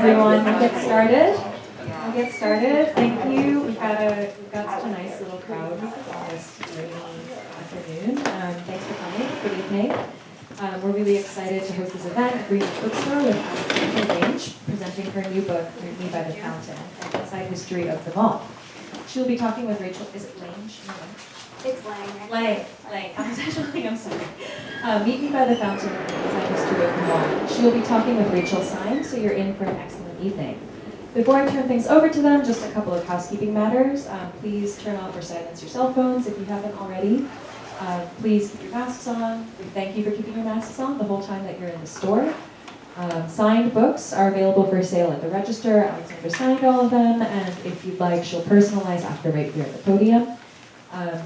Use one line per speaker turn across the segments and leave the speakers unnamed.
everyone. We'll get started. Thank you. We've got such a nice little crowd on this rainy afternoon. Thanks for coming. Good evening. We're really excited to host this event at Greenwich Bookstore with Alexandra Lange, presenting her new book, Meet Me by the Fountain, An Inside History of the Mall. She'll be talking with Rachel. Is it Lange? No.
It's Lange.
Lange. I'm sorry. Meet Me by the Fountain, An Inside History of the Mall. She'll be talking with Rachel Syme, so you're in for an excellent evening. Before I turn things over to them, just a couple of housekeeping matters. Please turn off or silence your cell phones if you haven't already. Please keep your masks on. We thank you for keeping your masks on the whole time that you're in the store. Signed books are available for sale at the register. Alexandra signed all of them, and if you'd like, she'll personalize after right here at the podium.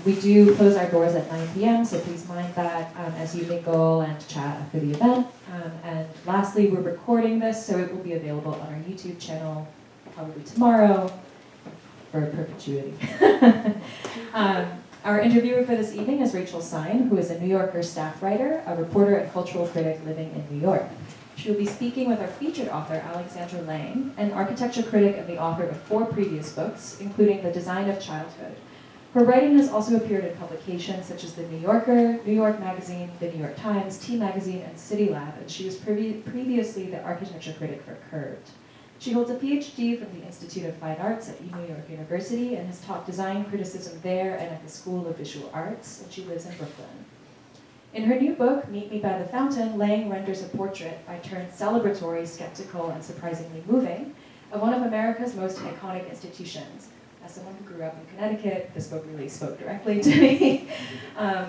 We do close our doors at 9 p.m., so please mind that as you mingle and chat after the event. And lastly, we're recording this, so it will be available on our YouTube channel probably tomorrow for perpetuity. Our interviewer for this evening is Rachel Syme, who is a New Yorker staff writer, a reporter and cultural critic living in New York. She will be speaking with our featured author, Alexandra Lange, an architecture critic and the author of 4 previous books, including The Design of Childhood. Her writing has also appeared in publications such as The New Yorker, New York Magazine, The New York Times, T Magazine, and City Lab, and she was previously the architecture critic for Curved. She holds a PhD from the Institute of Fine Arts at New York University and has taught design criticism there and at the School of Visual Arts, and she lives in Brooklyn. In her new book, Meet Me by the Fountain, Lange renders a portrait, by turns celebratory, skeptical, and surprisingly moving, of one of America's most iconic institutions. As someone who grew up in Connecticut, this book really spoke directly to me.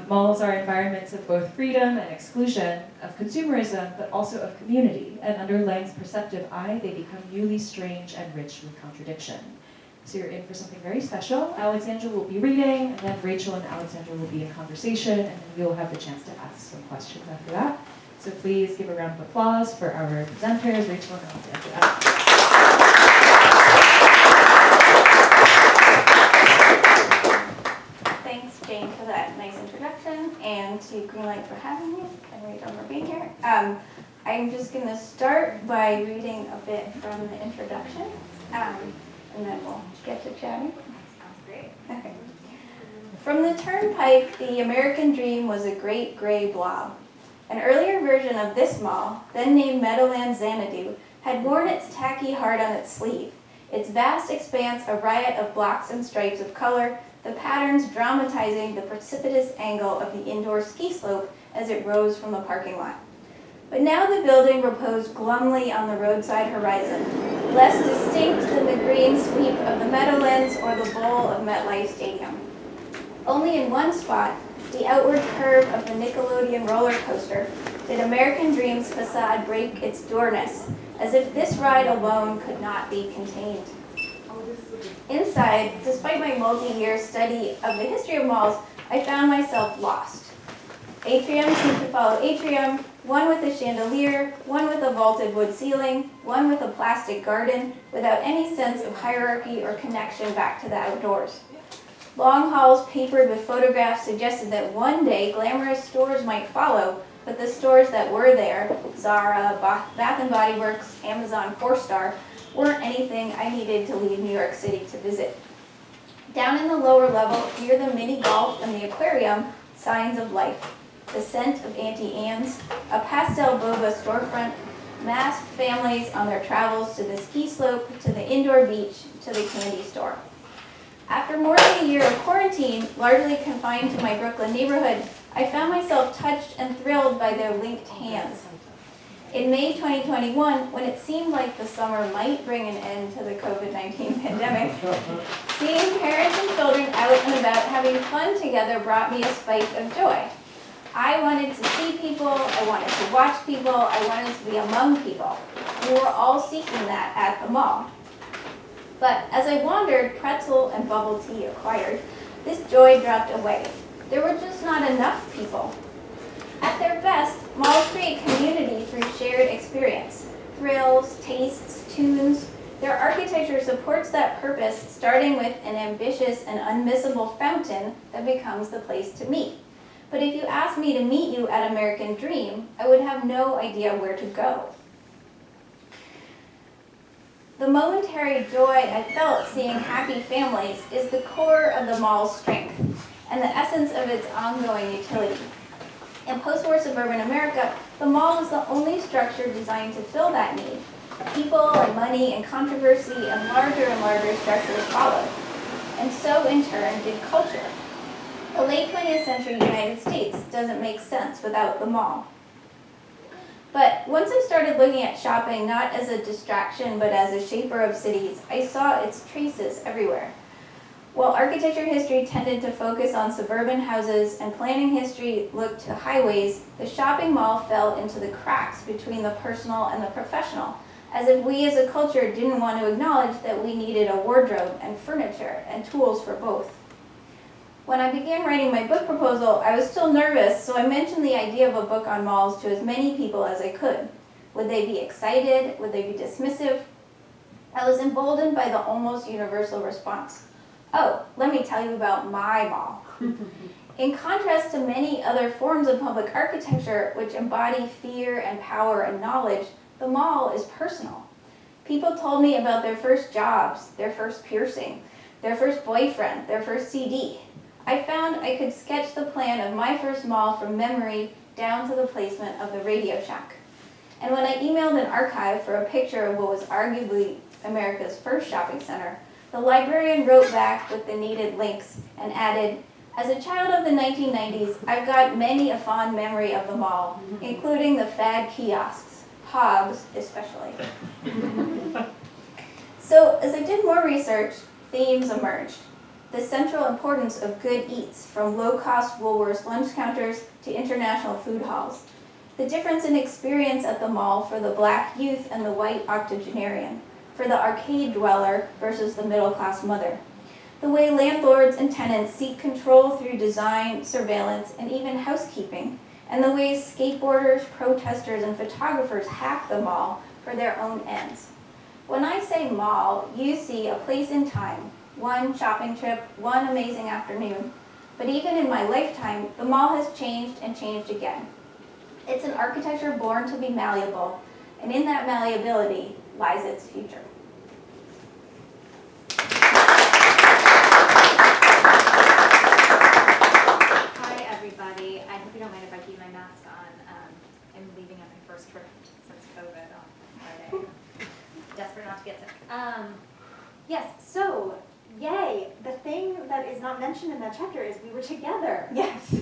Malls are environments of both freedom and exclusion, of consumerism, but also of community. And under Lange's perceptive eye, they become newly strange and rich with contradiction. So you're in for something very special. Alexandra will be reading, and then Rachel and Alexandra will be in conversation, and then you'll have the chance to ask some questions after that. So please give a round of applause for our presenters, Rachel and Alexandra.
Thanks, Jane, for that nice introduction, and to Greenlight for having me, and Rachel for being here. I'm just going to start by reading a bit from the introduction, and then we'll get to chatting.
Sounds great.
Okay. From the turnpike, the American dream was a great gray blob. An earlier version of this mall, then named Meadowland Xanadu, had worn its tacky heart on its sleeve, its vast expanse a riot of blocks and stripes of color, the patterns dramatizing the precipitous angle of the indoor ski slope as it rose from the parking lot. But now the building reposed glumly on the roadside horizon, less distinct than the green sweep of the Meadowlands or the bowl of MetLife Stadium. Only in one spot, the outward curve of the Nickelodeon roller coaster, did American Dream's facade break its dourness, as if this ride alone could not be contained. Inside, despite my multi-year study of the history of malls, I found myself lost. Atrium seemed to follow atrium, one with a chandelier, one with a vaulted wood ceiling, one with a plastic garden, without any sense of hierarchy or connection back to the outdoors. Long halls papered with photographs suggested that one day glamorous stores might follow, but the stores that were there, Zara, Bath & Body Works, Amazon 4-star, weren't anything I needed to leave New York City to visit. Down in the lower level, near the mini golf and the aquarium, signs of life. The scent of Auntie Anne's, a pastel boba storefront, masked families on their travels to the ski slope, to the indoor beach, to the candy store. After more than a year of quarantine, largely confined to my Brooklyn neighborhood, I found myself touched and thrilled by their linked hands. In May 2021, when it seemed like the summer might bring an end to the COVID-19 pandemic, seeing parents and children out and about having fun together brought me a spike of joy. I wanted to see people, I wanted to watch people, I wanted to be among people. We were all seeking that at the mall. But as I wandered, pretzel and bubble tea acquired, this joy dropped away. There were just not enough people. At their best, malls create community through shared experience. Thrills, tastes, tunes. Their architecture supports that purpose, starting with an ambitious and unmissable fountain that becomes the place to meet. But if you asked me to meet you at American Dream, I would have no idea where to go. The momentary joy I felt seeing happy families is the core of the mall's strength and the essence of its ongoing utility. In post-war suburban America, the mall was the only structure designed to fill that need. People and money and controversy and larger structures followed. And so in turn did culture. The late 20th century United States doesn't make sense without the mall. But once I started looking at shopping not as a distraction but as a shaper of cities, I saw its traces everywhere. While architecture history tended to focus on suburban houses and planning history looked to highways, the shopping mall fell into the cracks between the personal and the professional, as if we as a culture didn't want to acknowledge that we needed a wardrobe and furniture and tools for both. When I began writing my book proposal, I was still nervous, so I mentioned the idea of a book on malls to as many people as I could. Would they be excited? Would they be dismissive? I was emboldened by the almost universal response. Oh, let me tell you about my mall. In contrast to many other forms of public architecture, which embody fear and power and knowledge, the mall is personal. People told me about their first jobs, their first piercing, their first boyfriend, their first CD. I found I could sketch the plan of my first mall from memory down to the placement of the Radio Shack. And when I emailed an archive for a picture of what was arguably America's first shopping center, the librarian wrote back with the needed links and added, as a child of the 1990s, I've got many a fond memory of the mall, including the fad kiosks, Hobbs especially. So as I did more research, themes emerged. The central importance of good eats, from low-cost Woolworths lunch counters to international food halls. The difference in experience at the mall for the black youth and the white octogenarian, for the arcade dweller versus the middle-class mother. The way landlords and tenants seek control through design, surveillance, and even housekeeping, and the way skateboarders, protesters, and photographers hack the mall for their own ends. When I say mall, you see a place in time, one shopping trip, one amazing afternoon. But even in my lifetime, the mall has changed and changed again. It's an architecture born to be malleable, and in that malleability lies its future.
Hi, everybody. I hope you don't mind if I keep my mask on. I'm leaving on my first trip since COVID on Friday. Desperate not to get sick. Yes, so, yay. The thing that is not mentioned in that chapter is we were together.
Yes.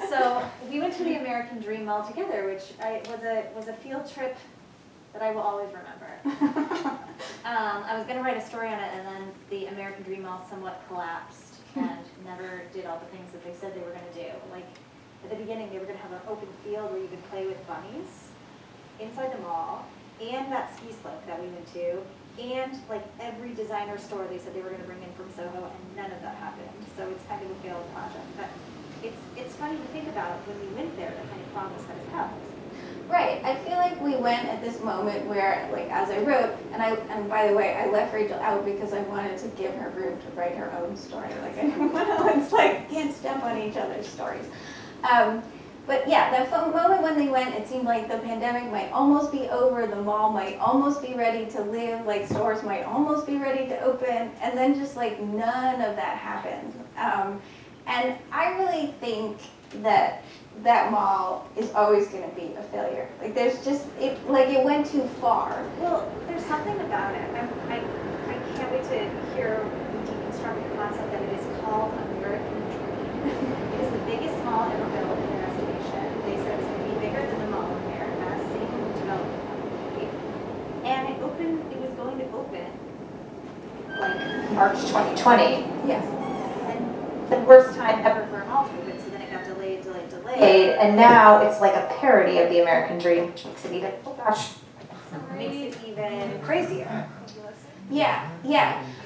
So we went to the American Dream Mall together, which was a field trip that I will always remember. I was going to write a story on it, and then the American Dream Mall somewhat collapsed and never did all the things that they said they were going to do. Like, at the beginning, they were going to have an open field where you could play with bunnies inside the mall, and that ski slope that we went to, and like every designer store they said they were going to bring in from Soho, and none of that happened. So it's kind of a failed project. But it's funny to think about when we went there, the kind of promise that it held.
Right. I feel like we went at this moment where, like, as I wrote, and by the way, I left Rachel out because I wanted to give her room to write her own story. Like, I didn't want to, it's like, can't step on each other's stories. But yeah, that moment when they went, it seemed like the pandemic might almost be over, the mall might almost be ready to live, like stores might almost be ready to open, and then just like none of that happened. And I really think that that mall is always going to be a failure. Like there's just, it went too far.
Well, there's something about it. I can't wait to hear you deconstruct the concept that it is called American Dream. It is the biggest mall ever built in their estimation. They said it's going to be bigger than the Mall of America, same development company. And it was going to open like March 2020.
Yes.
And the worst time ever for a mall to open, so then it got delayed. And now it's like a parody of the American Dream, which makes it even, oh gosh, makes it even crazier.
Yeah.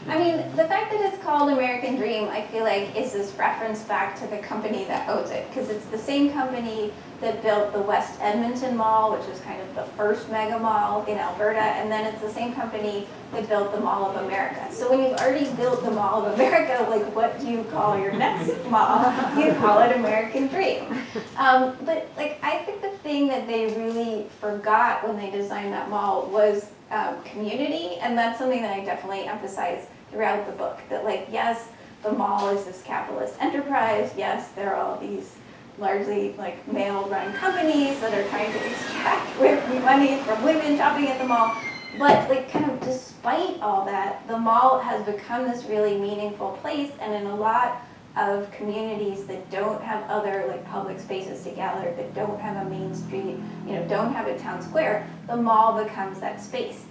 I mean, the fact that it's called American Dream, I feel like is this reference back to the company that owns it, because it's the same company that built the West Edmonton Mall, which was kind of the first mega mall in Alberta, and then it's the same company that built the Mall of America. So when you've already built the Mall of America, like what do you call your next mall? You call it American Dream. But like I think the thing that they really forgot when they designed that mall was community, and that's something that I definitely emphasize throughout the book, that like, yes, the mall is this capitalist enterprise, yes, there are all these largely like male-run companies that are trying to extract money from women shopping at the mall, but like kind of despite all that, the mall has become this really meaningful place, and in a lot of communities that don't have other like public spaces to gather, that don't have a main street, don't have a town square, the mall becomes that space.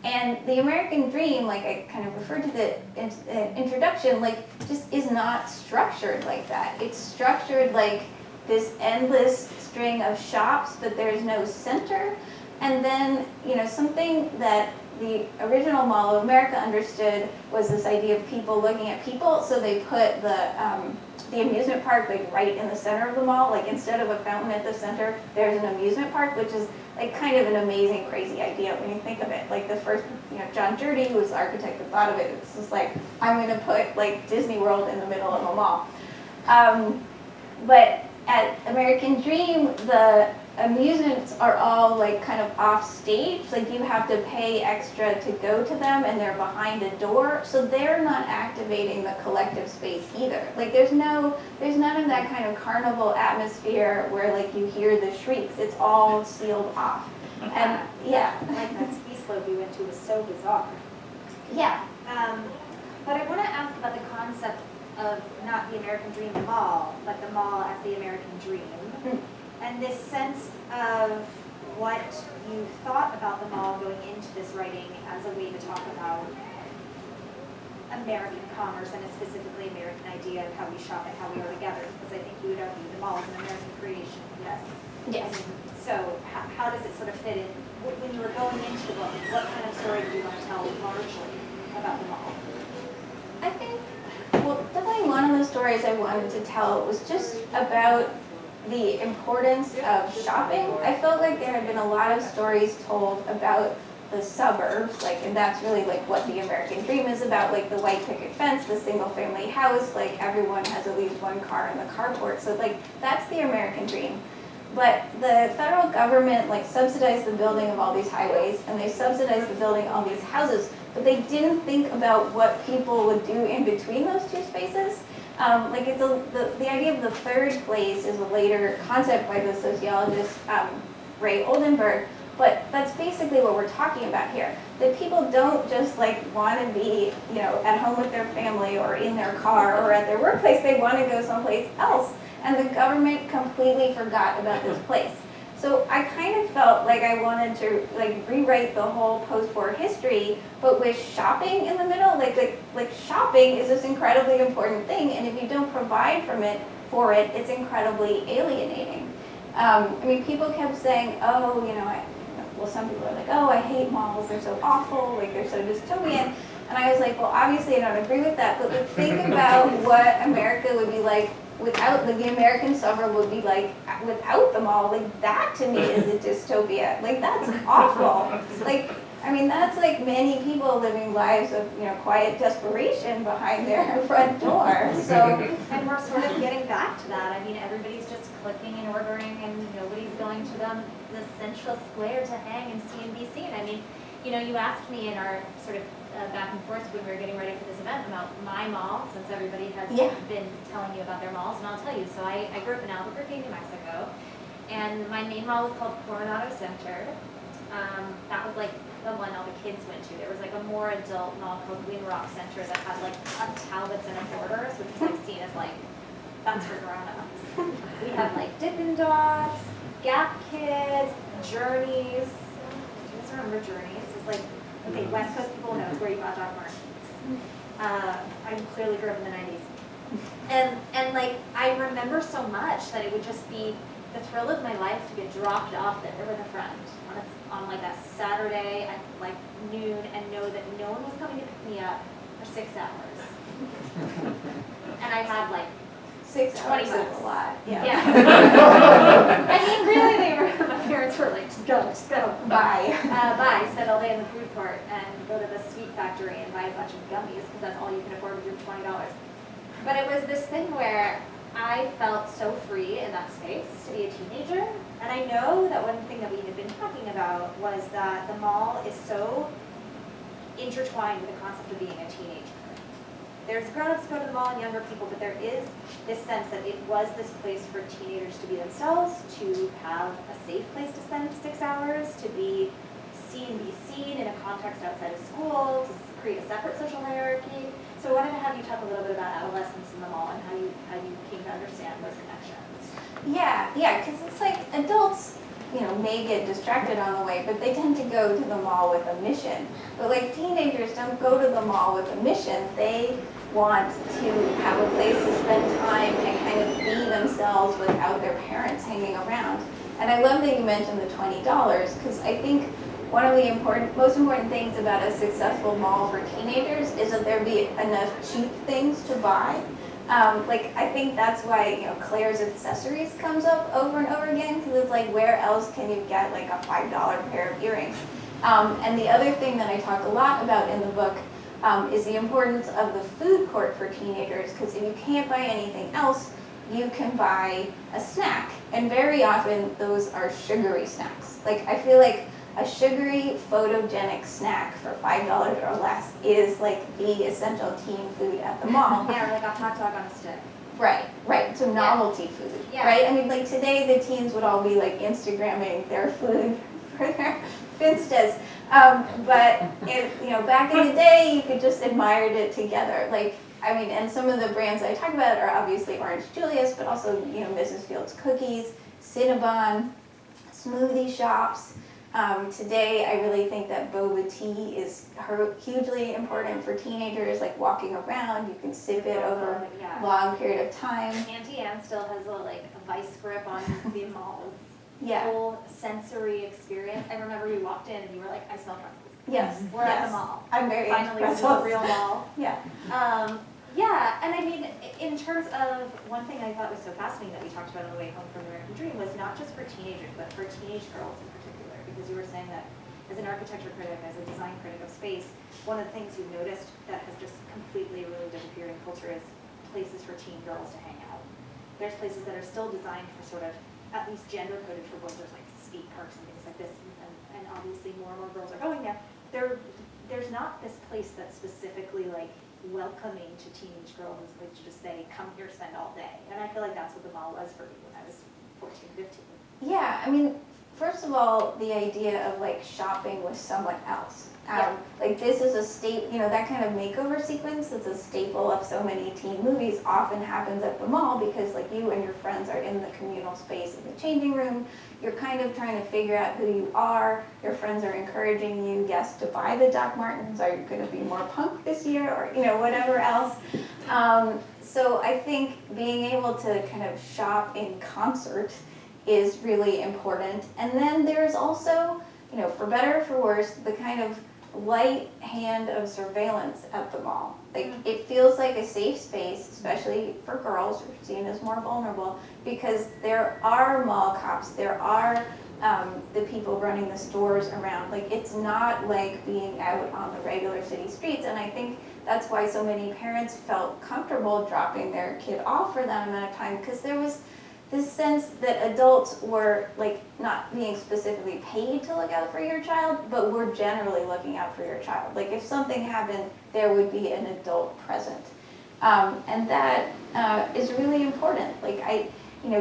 And the American dream, like I kind of referred to the introduction, like just is not structured like that. It's structured like this endless string of shops, but there's no center. And then, something that the original Mall of America understood was this idea of people looking at people, so they put the amusement park like right in the center of the mall. Like instead of a fountain at the center, there's an amusement park, which is like kind of an amazing, crazy idea when you think of it. Like the first, John Jurdy, who was the architect that thought of it, it's just like, I'm going to put like Disney World in the middle of a mall. But at American Dream, the amusements are all like kind of off stage, like you have to pay extra to go to them, and they're behind a door, so they're not activating the collective space either. Like there's none of that kind of carnival atmosphere where like you hear the shrieks. It's all sealed off. And yeah,
like that ski slope we went to was so bizarre.
Yeah.
But I want to ask about the concept of not the American Dream Mall, but the mall as the American Dream. And this sense of what you thought about the mall going into this writing as a way to talk about American commerce and specifically American idea of how we shop and how we are together, because I think you would argue the mall is an American creation, yes?
Yes.
So how does it sort of fit in? When you were going into the book, what kind of story do you want to tell largely about the mall?
I think, well, definitely one of the stories I wanted to tell was just about the importance of shopping. I felt like there had been a lot of stories told about the suburbs, like, and that's really like what the American dream is about, like the white picket fence, the single family house, like everyone has at least one car in the carport. So like that's the American dream. But the federal government like subsidized the building of all these highways, and they subsidized the building of all these houses, but they didn't think about what people would do in between those two spaces. Like it's the idea of the third place is a later concept by the sociologist Ray Oldenburg, but that's basically what we're talking about here. That people don't just like want to be, at home with their family or in their car or at their workplace. They want to go someplace else, and the government completely forgot about this place. So I kind of felt like I wanted to like rewrite the whole post-war history, but with shopping in the middle. Like shopping is this incredibly important thing, and if you don't provide for it, it's incredibly alienating. I mean, people kept saying, oh, some people are like, oh, I hate malls, they're so awful, like they're so dystopian. And I was like, well, obviously I don't agree with that, but like, think about what America would be like without, like the American suburb would be like without the mall. Like that to me is a dystopia. Like that's awful. Like, I mean, that's like many people living lives of, quiet desperation behind their front door. So,
and we're sort of getting back to that. I mean, everybody's just clicking and ordering, and nobody's going to the central square to hang and see and be seen. I mean, you asked me in our sort of back and forth when we were getting ready for this event about my mall, since everybody has been telling you about their malls, and I'll tell you. So I grew up in Albuquerque, New Mexico, and my main mall was called Coronado Center. That was like the one all the kids went to. There was like a more adult mall called Winrock Center that had like Talbots and Borders, which was like seen as like, that's for grown-ups. We had like Dippin' Dots, Gap Kids, Journeys. Do you guys remember Journeys? It was like, okay, West Coast people know it's where you got Doc Martens. I clearly grew up in the 90s. And like, I remember so much that it would just be the thrill of my life to get dropped off there with a friend on like a Saturday at like noon, and know that no one was coming to pick me up for 6 hours. And I had like
6 hours
20
is
bucks.
a lot. Yeah.
I mean, really, my parents were like, just go.
Bye.
Bye. Spend all day in the food court and go to the sweet factory and buy a bunch of gummies because that's all you can afford with your $20. But it was this thing where I felt so free in that space to be a teenager. And I know that one thing that we had been talking about was that the mall is so intertwined with the concept of being a teenager. There's grown-ups go to the mall and younger people, but there is this sense that it was this place for teenagers to be themselves, to have a safe place to spend 6 hours, to be seen in a context outside of school, to create a separate social hierarchy. So I wanted to have you talk a little bit about adolescence in the mall and how you came to understand those connections.
Yeah, because it's like adults, may get distracted on the way, but they tend to go to the mall with a mission. But like teenagers don't go to the mall with a mission. They want to have a place to spend time and kind of be themselves without their parents hanging around. And I love that you mentioned the $20 because I think one of the most important things about a successful mall for teenagers is that there be enough cheap things to buy. I think that's why, Claire's accessories comes up over and over again because it's like, where else can you get like a $5 pair of earrings? And the other thing that I talk a lot about in the book is the importance of the food court for teenagers because if you can't buy anything else, you can buy a snack. And very often those are sugary snacks. Like I feel like a sugary, photogenic snack for $5 or less is like the essential teen food at the mall.
Yeah, or like a hot dog on a stick.
Right. So novelty food,
Yeah.
right? I mean, like today the teens would all be like Instagramming their food for their Finstas. But back in the day, you could just admire it together. And some of the brands I talk about are obviously Orange Julius, but also, Mrs. Fields cookies, Cinnabon, smoothie shops. Today, I really think that boba tea is hugely important for teenagers, like walking around, you can sip it over a long period of time.
Auntie Anne still has a vice grip on the mall's
Yeah.
whole sensory experience. I remember we walked in and you were like, I smell pretzels.
Yes.
We're at the mall.
I'm very into
Finally, this is a
pretzels.
real mall.
Yeah.
And I mean, in terms of one thing I thought was so fascinating that we talked about on the way home from American Dream was not just for teenagers, but for teenage girls in particular, because you were saying that as an architecture critic, as a design critic of space, one of the things you've noticed that has just completely really disappeared in culture is places for teen girls to hang out. There's places that are still designed for sort of, at least gender coded for boys, there's like skate parks and things like this, and obviously more and more girls are going there. There's not this place that's specifically like welcoming to teenage girls as opposed to just say, come here, spend all day. And I feel like that's what the mall was for me when I was 14, 15.
Yeah, I mean, first of all, the idea of like shopping with someone else. Like this is a that kind of makeover sequence that's a staple of so many teen movies often happens at the mall because like you and your friends are in the communal space in the changing room. You're kind of trying to figure out who you are. Your friends are encouraging you, yes, to buy the Doc Martens. Are you going to be more punk this year or, whatever else. So I think being able to kind of shop in concert is really important. And then there's also, for better or for worse, the kind of light hand of surveillance at the mall. Like it feels like a safe space, especially for girls who are seen as more vulnerable, because there are mall cops, there are the people running the stores around. Like it's not like being out on the regular city streets, and I think that's why so many parents felt comfortable dropping their kid off for that amount of time, because there was this sense that adults were like not being specifically paid to look out for your child, but were generally looking out for your child. Like if something happened, there would be an adult present. And that is really important.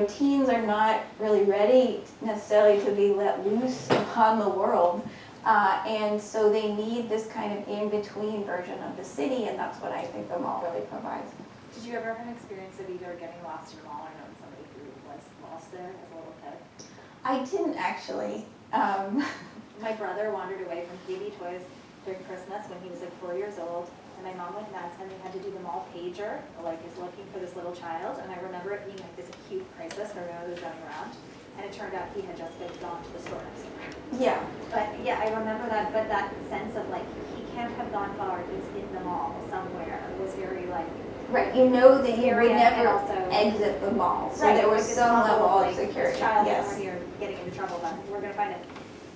Teens are not really ready necessarily to be let loose upon the world. And so they need this kind of in-between version of the city, and that's what I think the mall really provides.
Did you ever have an experience of either getting lost in a mall or knowing somebody who was lost there as a little kid?
I didn't actually.
My brother wandered away from KB Toys during Christmas when he was like 4 years old, and my mom went nuts, and they had to do the mall pager, is looking for this little child, and I remember it being like this acute crisis for everyone who was running around, and it turned out he had just been gone to the store next door.
Yeah.
But yeah, I remember that, but that sense of like, he can't have gone far, he's in the mall somewhere, was very like,
right, you know that you would never
also
exit the mall, so
right,
there was
like
some level of
like,
security.
This child
Yes.
is over here getting into trouble, but we're gonna find it.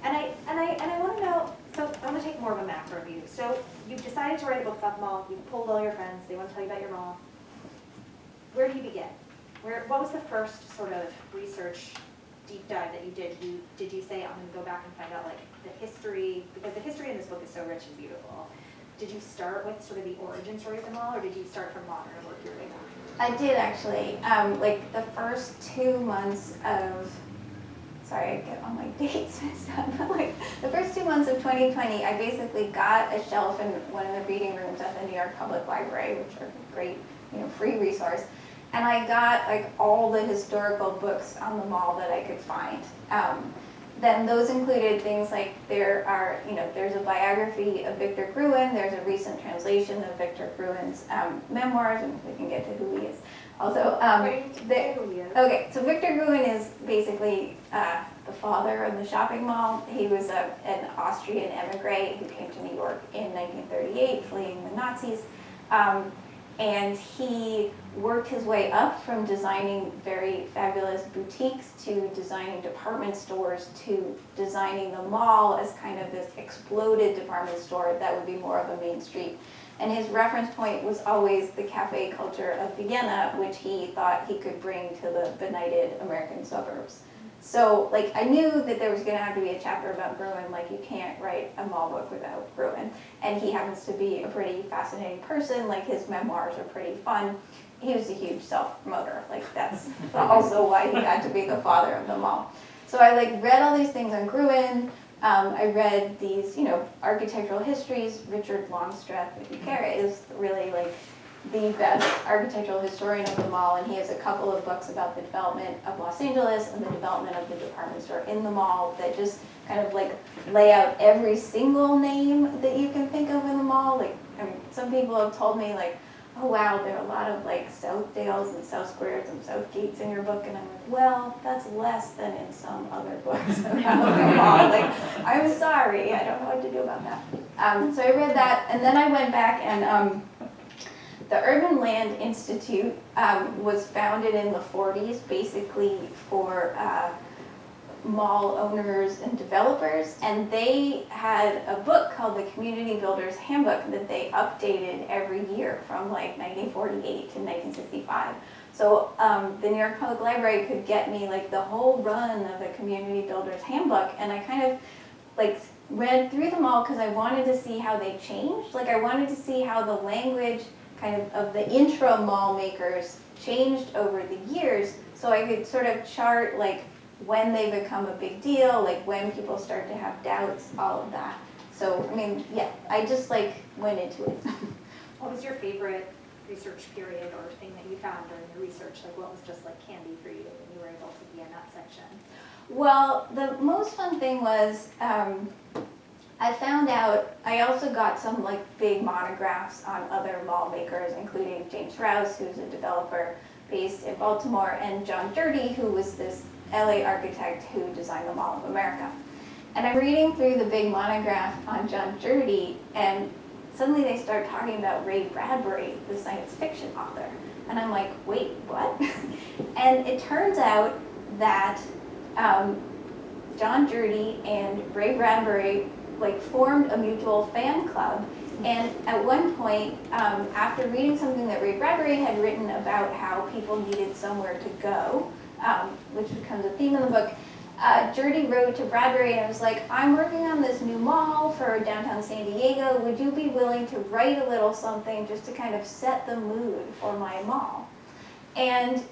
And I want to know. So I want to take more of a macro view. So you've decided to write a book about the mall. You've pulled all your friends. They want to tell you about your mall. Where do you begin? what was the first sort of research deep dive that you did? Did you say, I'm going to go back and find out like the history, because the history in this book is so rich and beautiful. Did you start with sort of the origin story of them all, or did you start from modern and work your way back?
I did actually. Like the first 2 months of, sorry, I get all my dates mixed up, but like the first 2 months of 2020, I basically got a shelf in one of the reading rooms at the New York Public Library, which are a great, free resource. And I got like all the historical books on the mall that I could find. Then those included things like there's a biography of Victor Gruen, there's a recent translation of Victor Gruen's memoirs, and we can get to who he is. Also, okay, so Victor Gruen is basically the father of the shopping mall. He was an Austrian emigre who came to New York in 1938, fleeing the Nazis. And he worked his way up from designing very fabulous boutiques to designing department stores to designing the mall as kind of this exploded department store that would be more of a main street. And his reference point was always the cafe culture of Vienna, which he thought he could bring to the benighted American suburbs. So, like, I knew that there was going to have to be a chapter about Gruen, like, you can't write a mall book without Gruen. And he happens to be a pretty fascinating person, like, his memoirs are pretty fun. He was a huge self-promoter, like, that's also why he got to be the father of the mall. So I, like, read all these things on Gruen. I read these, architectural histories. Richard Longstreth, if you care, is really, like, the best architectural historian of them all, and he has a couple of books about the development of Los Angeles and the development of the department store in the mall that just kind of like lay out every single name that you can think of in the mall. Like, I mean, some people have told me like, oh wow, there are a lot of like Southdales and South Squares and South Gates in your book, and I'm like, well, that's less than in some other books about the mall. Like, I'm sorry, I don't know what to do about that. So I read that, and then I went back and the Urban Land Institute was founded in the 40s basically for mall owners and developers, and they had a book called the Community Builders Handbook that they updated every year from like 1948 to 1965. So the New York Public Library could get me like the whole run of the Community Builders Handbook, and I kind of like read through them all because I wanted to see how they changed. Like I wanted to see how the language kind of the intra-mall makers changed over the years, so I could sort of chart like when they become a big deal, like when people start to have doubts, all of that. So, I mean, yeah, I just like went into it.
What was your favorite research period or thing that you found during your research? Like what was just like candy for you when you were able to be in that section?
Well, the most fun thing was I found out, I also got some like big monographs on other mall makers, including James Rouse, who's a developer based in Baltimore, and John Dirty, who was this LA architect who designed the Mall of America. And I'm reading through the big monograph on John Dirty, and suddenly they start talking about Ray Bradbury, the science fiction author. And I'm like, wait, what? And it turns out that John Dirty and Ray Bradbury like formed a mutual fan club, and at one point, after reading something that Ray Bradbury had written about how people needed somewhere to go, which becomes a theme in the book, Dirty wrote to Bradbury and was like, I'm working on this new mall for downtown San Diego, would you be willing to write a little something just to kind of set the mood for my mall? And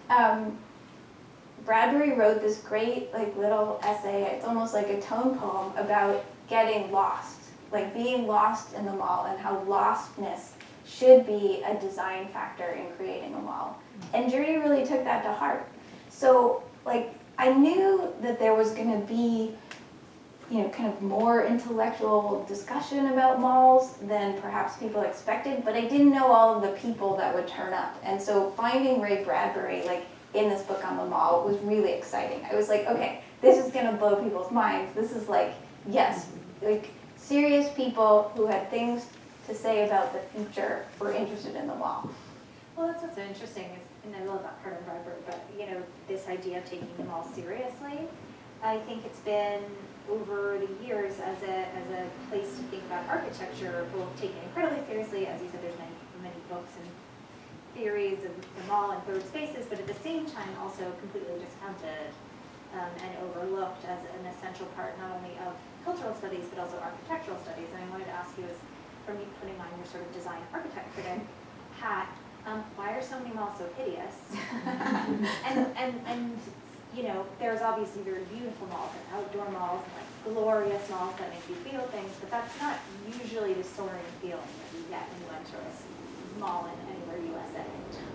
Bradbury wrote this great like little essay, it's almost like a tone poem about getting lost, like being lost in the mall and how lostness should be a design factor in creating a mall. And Dirty really took that to heart. So like I knew that there was going to be, kind of more intellectual discussion about malls than perhaps people expected, but I didn't know all of the people that would turn up. And so finding Ray Bradbury like in this book on the mall was really exciting. I was like, okay, this is going to blow people's minds. This is like, yes, like serious people who had things to say about the future were interested in the mall.
Well, that's what's so interesting is, and I love that part of Bradbury, but this idea of taking them all seriously. I think it's been over the years as a place to think about architecture, both taken incredibly seriously, as you said, there's many books theories of the mall and third spaces, but at the same time also completely discounted and overlooked as an essential part not only of cultural studies but also architectural studies. And I wanted to ask you, as from you putting on your sort of design architect critic hat, why are so many malls so hideous? and you know, there's obviously very beautiful malls and outdoor malls and like glorious malls that make you feel things, but that's not usually the soaring feeling that you get when you enter a mall in anywhere USA.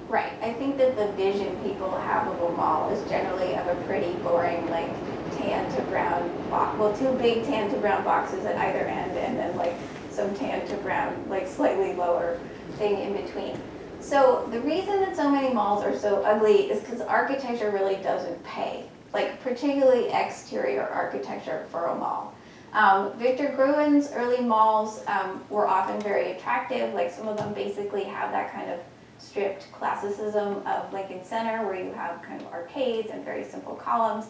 Right. I think that the vision people have of a mall is generally of a pretty boring, like tan to brown box. Well, two big tan to brown boxes at either end, and then like some tan to brown, like slightly lower thing in between. So the reason that so many malls are so ugly is because architecture really doesn't pay, like particularly exterior architecture for a mall. Victor Gruen's early malls were often very attractive, like some of them basically have that kind of stripped classicism of Lincoln Center where you have kind of arcades and very simple columns.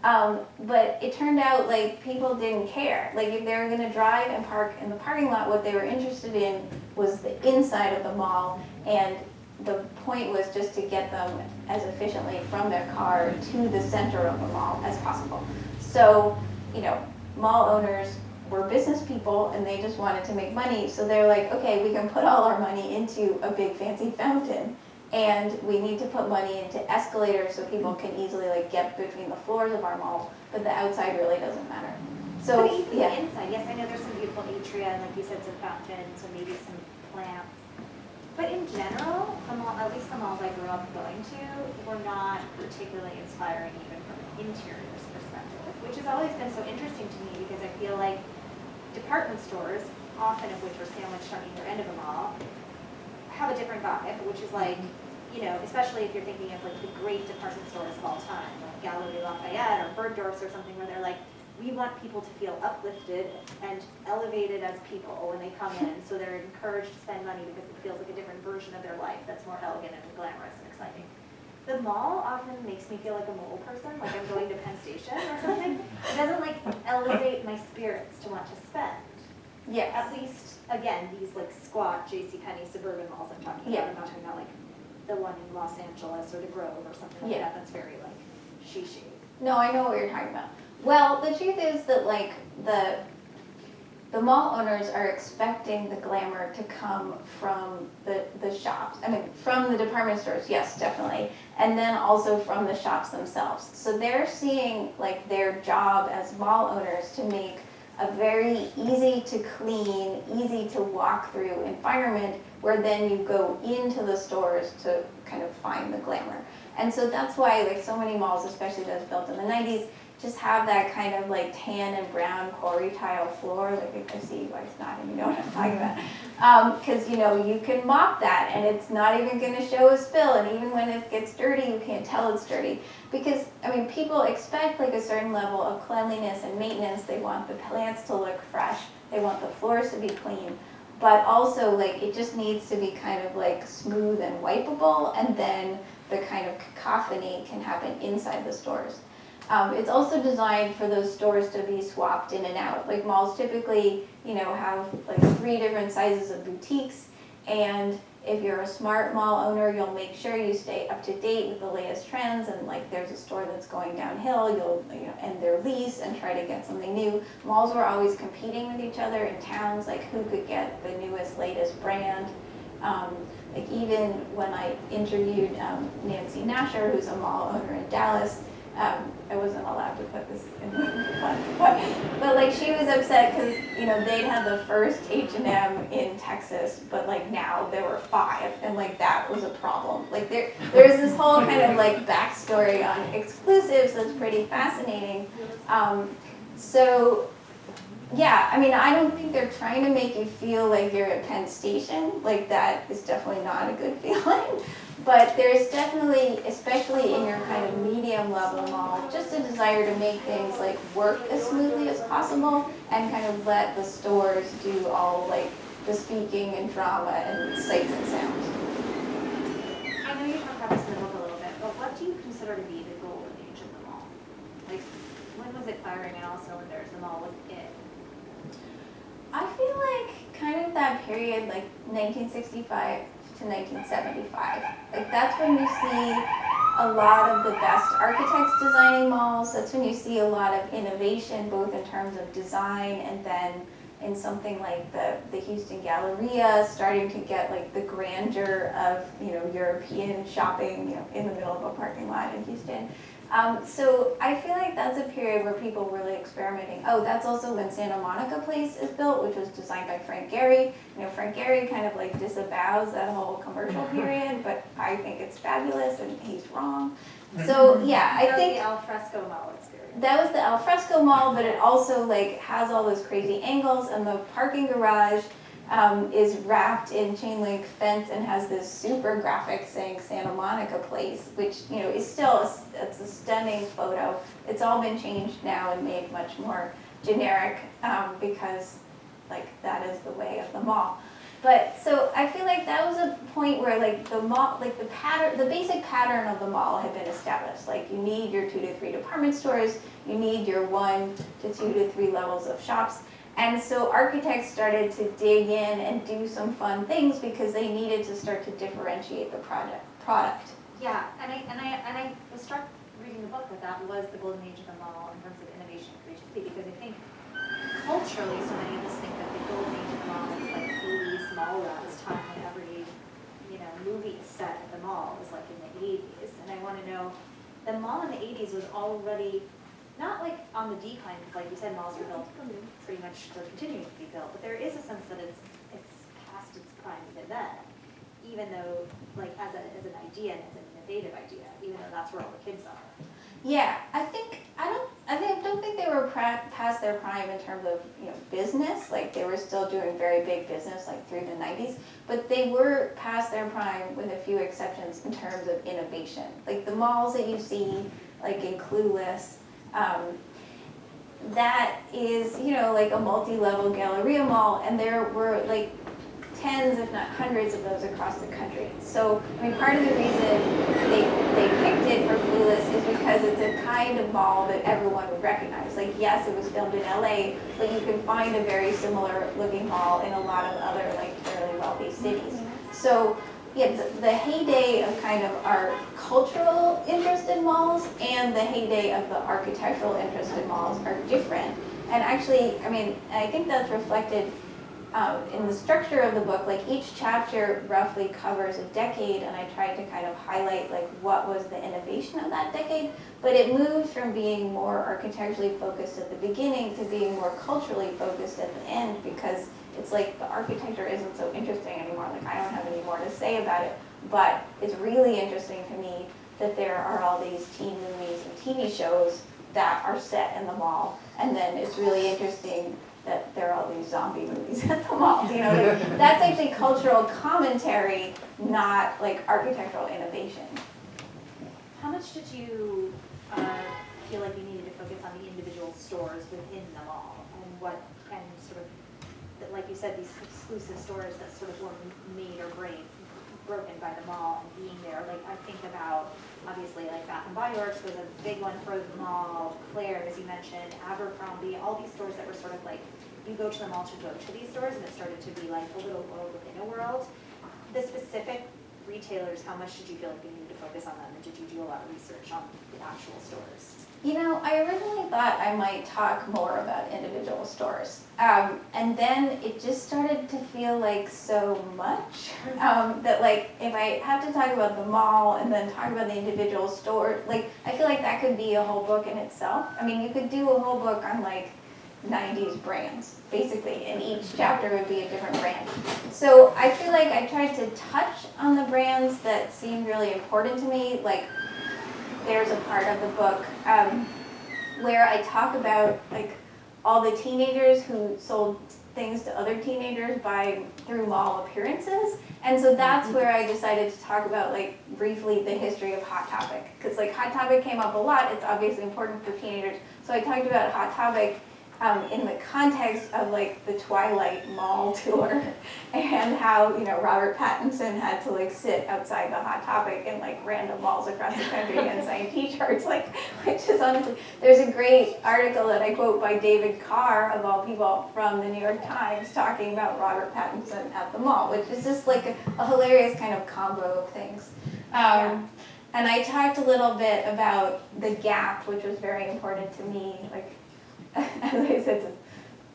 But it turned out like people didn't care. Like if they were going to drive and park in the parking lot, what they were interested in was the inside of the mall, and the point was just to get them as efficiently from their car to the center of the mall as possible. So, you know, mall owners were business people and they just wanted to make money. So they're like, okay, we can put all our money into a big fancy fountain, and we need to put money into escalators so people can easily like get between the floors of our mall, but the outside really doesn't matter. So
but even
yeah.
the inside, yes, I know there's some beautiful atria and like you said, some fountains and maybe some plants. But in general, the mall, at least the malls I grew up going to, were not particularly inspiring even from an interiors perspective, which has always been so interesting to me because I feel like department stores, often of which are sandwiched on either end of a mall, have a different vibe, which is like, you know, especially if you're thinking of like the great department stores of all time, like Galeries Lafayette or Bergdorf's or something, where they're like, we want people to feel uplifted and elevated as people when they come in, so they're encouraged to spend money because it feels like a different version of their life that's more elegant and glamorous and exciting. The mall often makes me feel like a mole person, like I'm going to Penn Station or something. It doesn't like elevate my spirits to want to spend.
Yes.
At least, again, these like squat JCPenney suburban malls I'm talking about. I'm not talking about like the one in Los Angeles or the Grove or something like that that's very like she.
No, I know what you're talking about. Well, the truth is that like the mall owners are expecting the glamour to come from the shops. I mean, from the department stores, yes, definitely. And then also from the shops themselves. So they're seeing like their job as mall owners to make a very easy to clean, easy to walk through environment where then you go into the stores to kind of find the glamour. And so that's why like so many malls, especially those built in the 90s, just have that kind of like tan and brown quarry tile floor. Like I see you guys nodding, you know what I'm talking about. Because you know, you can mop that and it's not even going to show a spill, and even when it gets dirty, you can't tell it's dirty. Because, I mean, people expect like a certain level of cleanliness and maintenance. They want the plants to look fresh. They want the floors to be clean. But also, like, it just needs to be kind of like smooth and wipeable, and then the kind of cacophony can happen inside the stores. It's also designed for those stores to be swapped in and out. Like malls typically, you know, have like 3 different sizes of boutiques, and if you're a smart mall owner, you'll make sure you stay up to date with the latest trends, and like there's a store that's going downhill, you'll end their lease and try to get something new. Malls were always competing with each other in towns, like who could get the newest, latest brand. Like even when I interviewed Nancy Nasher, who's a mall owner in Dallas, I wasn't allowed to put this in but like she was upset because they'd had the first H&M in Texas, but like now there were 5, and like that was a problem. Like there's this whole kind of like backstory on exclusives that's pretty fascinating. So yeah, I mean, I don't think they're trying to make you feel like you're at Penn Station. Like that is definitely not a good feeling. But there's definitely, especially in your kind of medium level mall, just a desire to make things like work as smoothly as possible and kind of let the stores do all like the speaking and drama and sights and sounds.
I know you talked about this in the book a little bit, but what do you consider to be the golden age of the mall? Like, when was it firing on all cylinders? The mall was it?
I feel like kind of that period, like 1965 to 1975. Like that's when you see a lot of the best architects designing malls. That's when you see a lot of innovation, both in terms of design and then in something like the Houston Galleria, starting to get like the grandeur of, you know, European shopping, you know, in the middle of a parking lot in Houston. So I feel like that's a period where people were really experimenting. Oh, that's also when Santa Monica Place is built, which was designed by Frank Gehry. You know, Frank Gehry kind of like disavows that whole commercial period, but I think it's fabulous and he's wrong. So yeah, I think
the al fresco mall experience.
that was the al fresco mall, but it also like has all those crazy angles, and the parking garage is wrapped in chain link fence and has this super graphic saying Santa Monica Place, which, you know, is still it's a stunning photo. It's all been changed now and made much more generic because like that is the way of the mall. But so I feel like that was a point where like the mall, like the basic pattern of the mall had been established. Like you need your 2 to 3 department stores, you need your 1 to 2 to 3 levels of shops. And so architects started to dig in and do some fun things because they needed to start to differentiate the product.
Yeah, and I was struck reading the book that was the golden age of the mall in terms of innovation and creativity, because I think culturally so many of us think that the golden age of the mall is like 80s mall rats, time when every, you know, movie set at the mall was like in the 80s. And I want to know, the mall in the 80s was already not like on the decline, because like you said, malls were built pretty much, they're continuing to be built, but there is a sense that it's past its prime even then, even though like as an idea and as an innovative idea, even though that's where all the kids are.
Yeah, I don't think they were past their prime in terms of, you know, business. Like they were still doing very big business like through the 90s, but they were past their prime with a few exceptions in terms of innovation. Like the malls that you see, like in Clueless, that is, you know, like a multi-level Galleria mall, and there were like tens, if not hundreds of those across the country. So, I mean, part of the reason they picked it for Clueless is because it's a kind of mall that everyone would recognize. Like, yes, it was filmed in LA, but you can find a very similar looking mall in a lot of other like fairly wealthy cities. So, yeah, the heyday of kind of our cultural interest in malls and the heyday of the architectural interest in malls are different. And actually, I mean, I think that's reflected in the structure of the book. Like each chapter roughly covers a decade, and I tried to kind of highlight like what was the innovation of that decade. But it moves from being more architecturally focused at the beginning to being more culturally focused at the end, because it's like the architecture isn't so interesting anymore. Like I don't have any more to say about it, but it's really interesting to me that there are all these teen movies and TV shows that are set in the mall, and then it's really interesting that there are all these zombie movies at the mall. You know, like, that's actually cultural commentary, not like architectural innovation.
How much did you feel like you needed to focus on the individual stores within the mall, and sort of, like you said, these exclusive stores that sort of were made or broken by the mall and being there? Like I think about, obviously, like Bath & Body Works was a big one for the mall, Claire, as you mentioned, Abercrombie, all these stores that were sort of like, you go to the mall to go to these stores, and it started to be like a little world within a world. The specific retailers, how much did you feel like you needed to focus on them, and did you do a lot of research on the actual stores?
You know, I originally thought I might talk more about individual stores. And then it just started to feel like so much that like if I have to talk about the mall and then talk about the individual store, like I feel like that could be a whole book in itself. I mean, you could do a whole book on like 90s brands, basically, and each chapter would be a different brand. So I feel like I tried to touch on the brands that seemed really important to me. Like there's a part of the book where I talk about like all the teenagers who sold things to other teenagers through mall appearances. And so that's where I decided to talk about like briefly the history of Hot Topic, because like Hot Topic came up a lot. It's obviously important for teenagers. So I talked about Hot Topic in the context of like the Twilight Mall tour and how, you know, Robert Pattinson had to like sit outside the Hot Topic in like random malls across the country and sign t-shirts, like, which is honestly, there's a great article that I quote by David Carr, of all people, from the New York Times talking about Robert Pattinson at the mall, which is just like a hilarious kind of combo of things. And I talked a little bit about the gap, which was very important to me, like, as I said to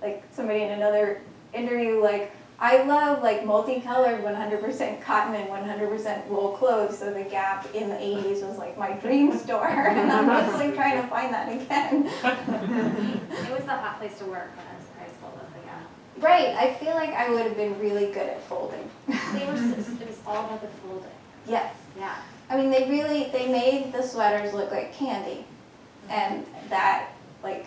like somebody in another interview, like, I love like multicolored 100% cotton and 100% wool clothes, so the Gap in the 80s was like my dream store, and I'm just like trying to find that again.
It was the hot place to work when I was in high school, was the Gap.
Right, I feel like I would have been really good at folding.
It was all about the folding.
Yes.
Yeah.
I mean, they made the sweaters look like candy, and that, like,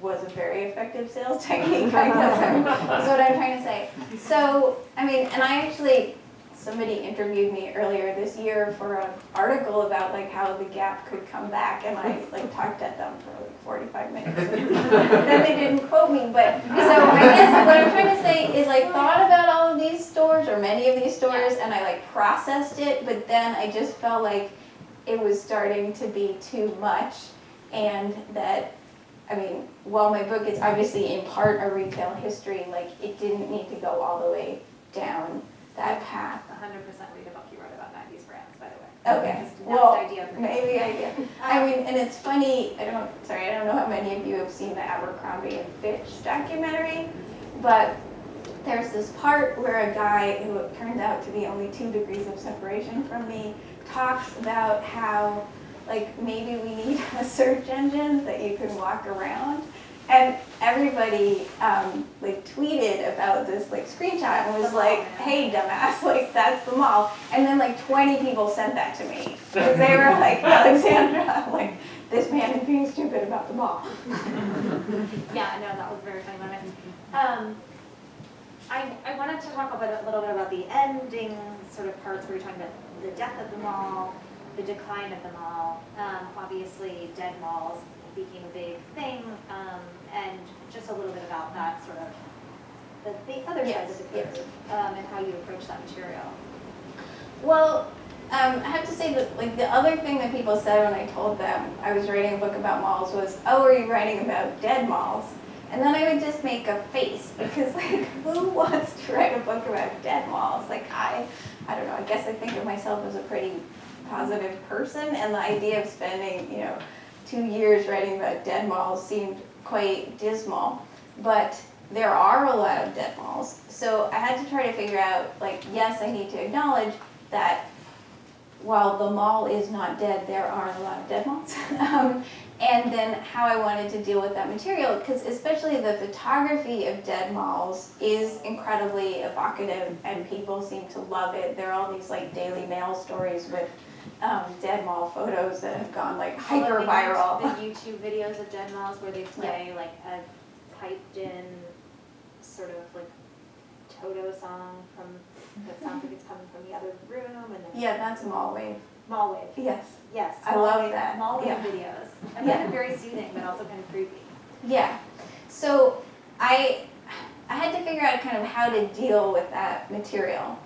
was a very effective sales technique, I guess, is what I'm trying to say. So, I mean, and I actually, somebody interviewed me earlier this year for an article about like how the Gap could come back, and I like talked at them for like 45 minutes. And then they didn't quote me, but so I guess what I'm trying to say is I thought about all of these stores, or many of these stores, and I like processed it, but then I just felt like it was starting to be too much, and that, I mean, while my book is obviously in part a retail history, like it didn't need to go all the way down that path.
100% read a book you wrote about 90s brands, by the way.
Okay,
Just
well,
next idea for you.
maybe I did. I mean, and it's funny, I don't know how many of you have seen the Abercrombie and Fitch documentary, but there's this part where a guy, who it turns out to be only 2 degrees of separation from me, talks about how, like, maybe we need a search engine that you can walk around. And everybody like tweeted about this like screenshot and was like, hey dumbass, like that's the mall. And then like 20 people sent that to me. Because they were like, Alexandra, like, this man is being stupid about the mall.
Yeah, no, that was very funny moment. I wanted to talk a little bit about the ending sort of parts where you're talking about the death of the mall, the decline of the mall. Obviously, dead malls became a big thing, and just a little bit about that sort of the other side of the curve, and how you approach that material.
Well, I have to say that like the other thing that people said when I told them I was writing a book about malls was, oh, are you writing about dead malls? And then I would just make a face, because like, who wants to write a book about dead malls? Like I don't know, I guess I think of myself as a pretty positive person, and the idea of spending, 2 years writing about dead malls seemed quite dismal. But there are a lot of dead malls, so I had to try to figure out, like, yes, I need to acknowledge that while the mall is not dead, there are a lot of dead malls. And then how I wanted to deal with that material, because especially the photography of dead malls is incredibly evocative, and people seem to love it. There are all these like Daily Mail stories with dead mall photos that have gone like hyper viral.
The YouTube videos of dead malls where they play like a piped in sort of like Toto song that sounds like it's coming from the other room, and then
Yeah, that's mall wave.
mall wave.
Yes.
Yes.
I love that.
Mall wave
Yeah.
videos. I find it very soothing, but also kind of creepy.
Yeah. So I had to figure out kind of how to deal with that material.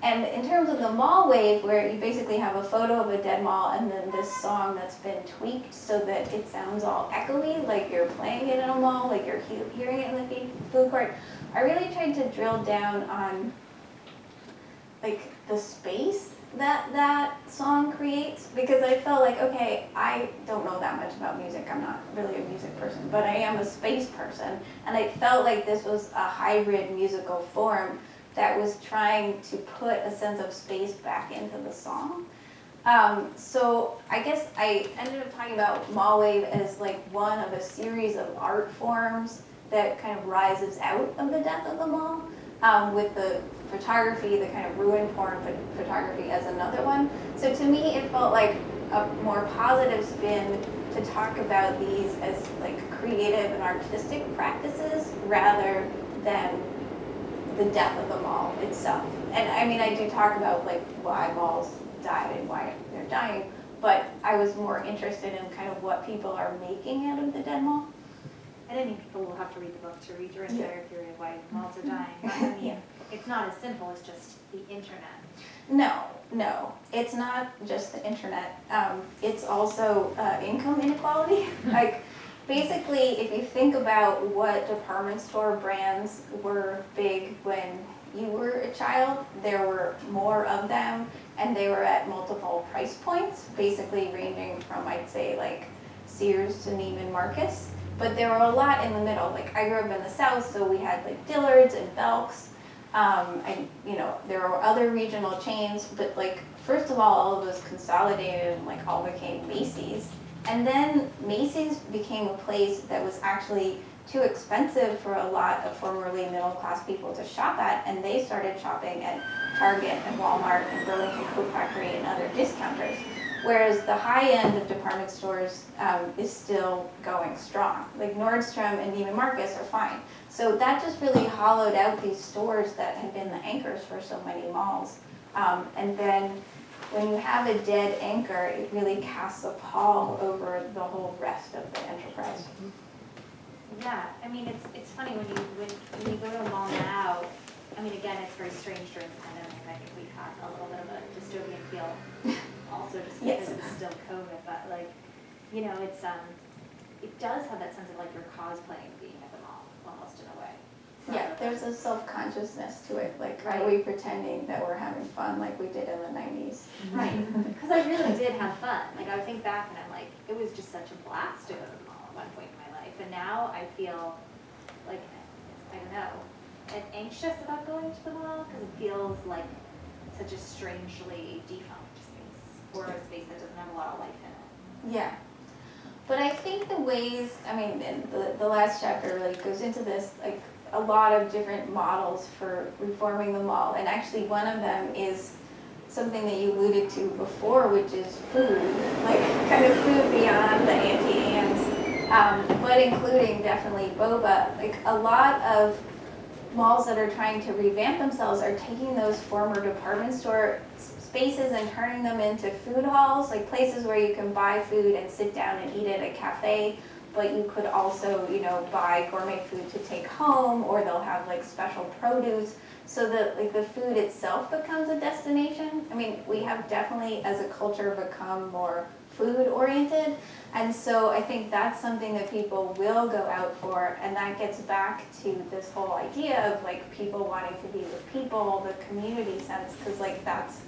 And in terms of the mall wave, where you basically have a photo of a dead mall and then this song that's been tweaked so that it sounds all echoey, like you're playing it in a mall, like you're hearing it in the food court, I really tried to drill down on like the space that song creates, because I felt like, okay, I don't know that much about music, I'm not really a music person, but I am a space person, and I felt like this was a hybrid musical form that was trying to put a sense of space back into the song. So I guess I ended up talking about mall wave as like one of a series of art forms that kind of rises out of the death of the mall, with the photography, the kind of ruin porn photography as another one. So to me, it felt like a more positive spin to talk about these as like creative and artistic practices rather than the death of the mall itself. And I mean, I do talk about like why malls died and why they're dying, but I was more interested in kind of what people are making out of the dead mall.
I didn't mean people will have to read the book to read your entire theory of why malls are dying. But I mean, it's not as simple as just the internet.
No, it's not just the internet. It's also income inequality. Like, basically, if you think about what department store brands were big when you were a child, there were more of them, and they were at multiple price points, basically ranging from, I'd say, like Sears to Neiman Marcus. But there were a lot in the middle. Like, I grew up in the South, so we had like Dillard's and Belk's. And there were other regional chains, but like, first of all of those consolidated and like all became Macy's. And then Macy's became a place that was actually too expensive for a lot of formerly middle-class people to shop at, and they started shopping at Target and Walmart and Burlington Coat Factory and other discounters. Whereas the high end of department stores is still going strong. Like Nordstrom and Neiman Marcus are fine. So that just really hollowed out these stores that had been the anchors for so many malls. And then when you have a dead anchor, it really casts a pall over the whole rest of the enterprise.
Yeah, I mean, it's funny when you go to a mall now. I mean, again, it's very strange during the pandemic. I think we had a little bit of a dystopian feel, also just because it was still COVID. But like, it does have that sense of like you're cosplaying being at the mall, almost in a way.
Yeah, there's a self-consciousness to it. Like,
Right.
Are we pretending that we're having fun like we did in the 90s?
Right, because I really did have fun. Like, I think back and I'm like, it was just such a blast to go to the mall at one point in my life. And now I feel like, I don't know, anxious about going to the mall because it feels like such a strangely defunct space, or a space that doesn't have a lot of life in it.
Yeah. But I think the ways, I mean, and the last chapter really goes into this, like a lot of different models for reforming the mall. And actually one of them is something that you alluded to before, which is food, like kind of food beyond the anti-ants, but including definitely boba. Like a lot of malls that are trying to revamp themselves are taking those former department store spaces and turning them into food halls, like places where you can buy food and sit down and eat at a cafe, but you could also, buy gourmet food to take home, or they'll have like special produce, so that like the food itself becomes a destination. I mean, we have definitely as a culture become more food oriented, and so I think that's something that people will go out for, and that gets back to this whole idea of like people wanting to be with people, the community sense, because like that's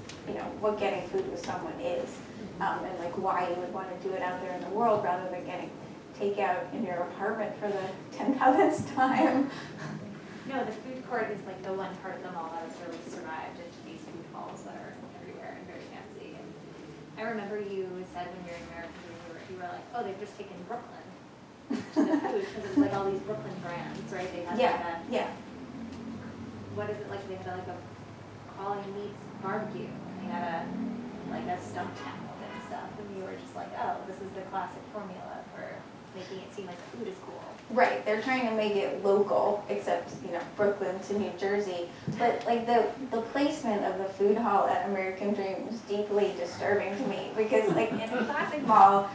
what getting food with someone is, and like why you would want to do it out there in the world rather than getting takeout in your apartment for the 10,000th time.
No, the food court is like the one part of the mall that has really survived into these food halls that are everywhere and very fancy. And I remember you said when you were in America, you were like, oh, they've just taken Brooklyn to the food, because it was like all these Brooklyn brands, right? They had what is it like? They had like a Quality Meats barbecue. They had a stump town and stuff, and you were just like, oh, this is the classic formula for making it seem like the food is cool.
Right, they're trying to make it local, except, Brooklyn to New Jersey. But like the placement of the food hall at American Dream was deeply disturbing to me, because like in a classic mall,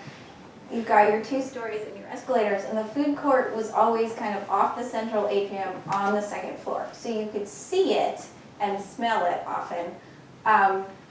you've got your 2 stories and your escalators, and the food court was always kind of off the central atrium on the 2nd floor. So you could see it and smell it often,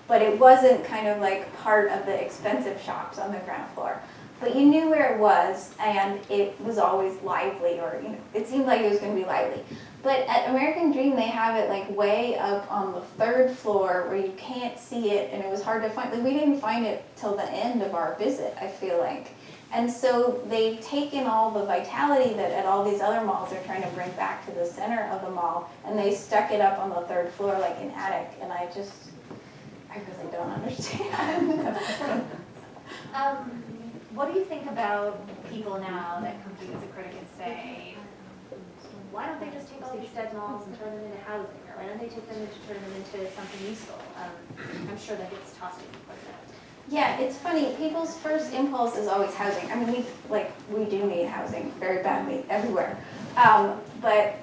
but it wasn't kind of like part of the expensive shops on the ground floor. But you knew where it was, and it was always lively, or it seemed like it was going to be lively. But at American Dream, they have it like way up on the 3rd floor where you can't see it, and it was hard to find. Like, we didn't find it till the end of our visit, I feel like. And so they've taken all the vitality that at all these other malls they're trying to bring back to the center of the mall, and they stuck it up on the 3rd floor like an attic, and I really don't understand.
What do you think about people now that come to you as a critic and say, why don't they just take all these dead malls and turn them into housing, or why don't they take them and turn them into something useful? I'm sure that gets tossed in quite a bit.
Yeah, it's funny. People's first impulse is always housing. I mean, we do need housing very badly everywhere. But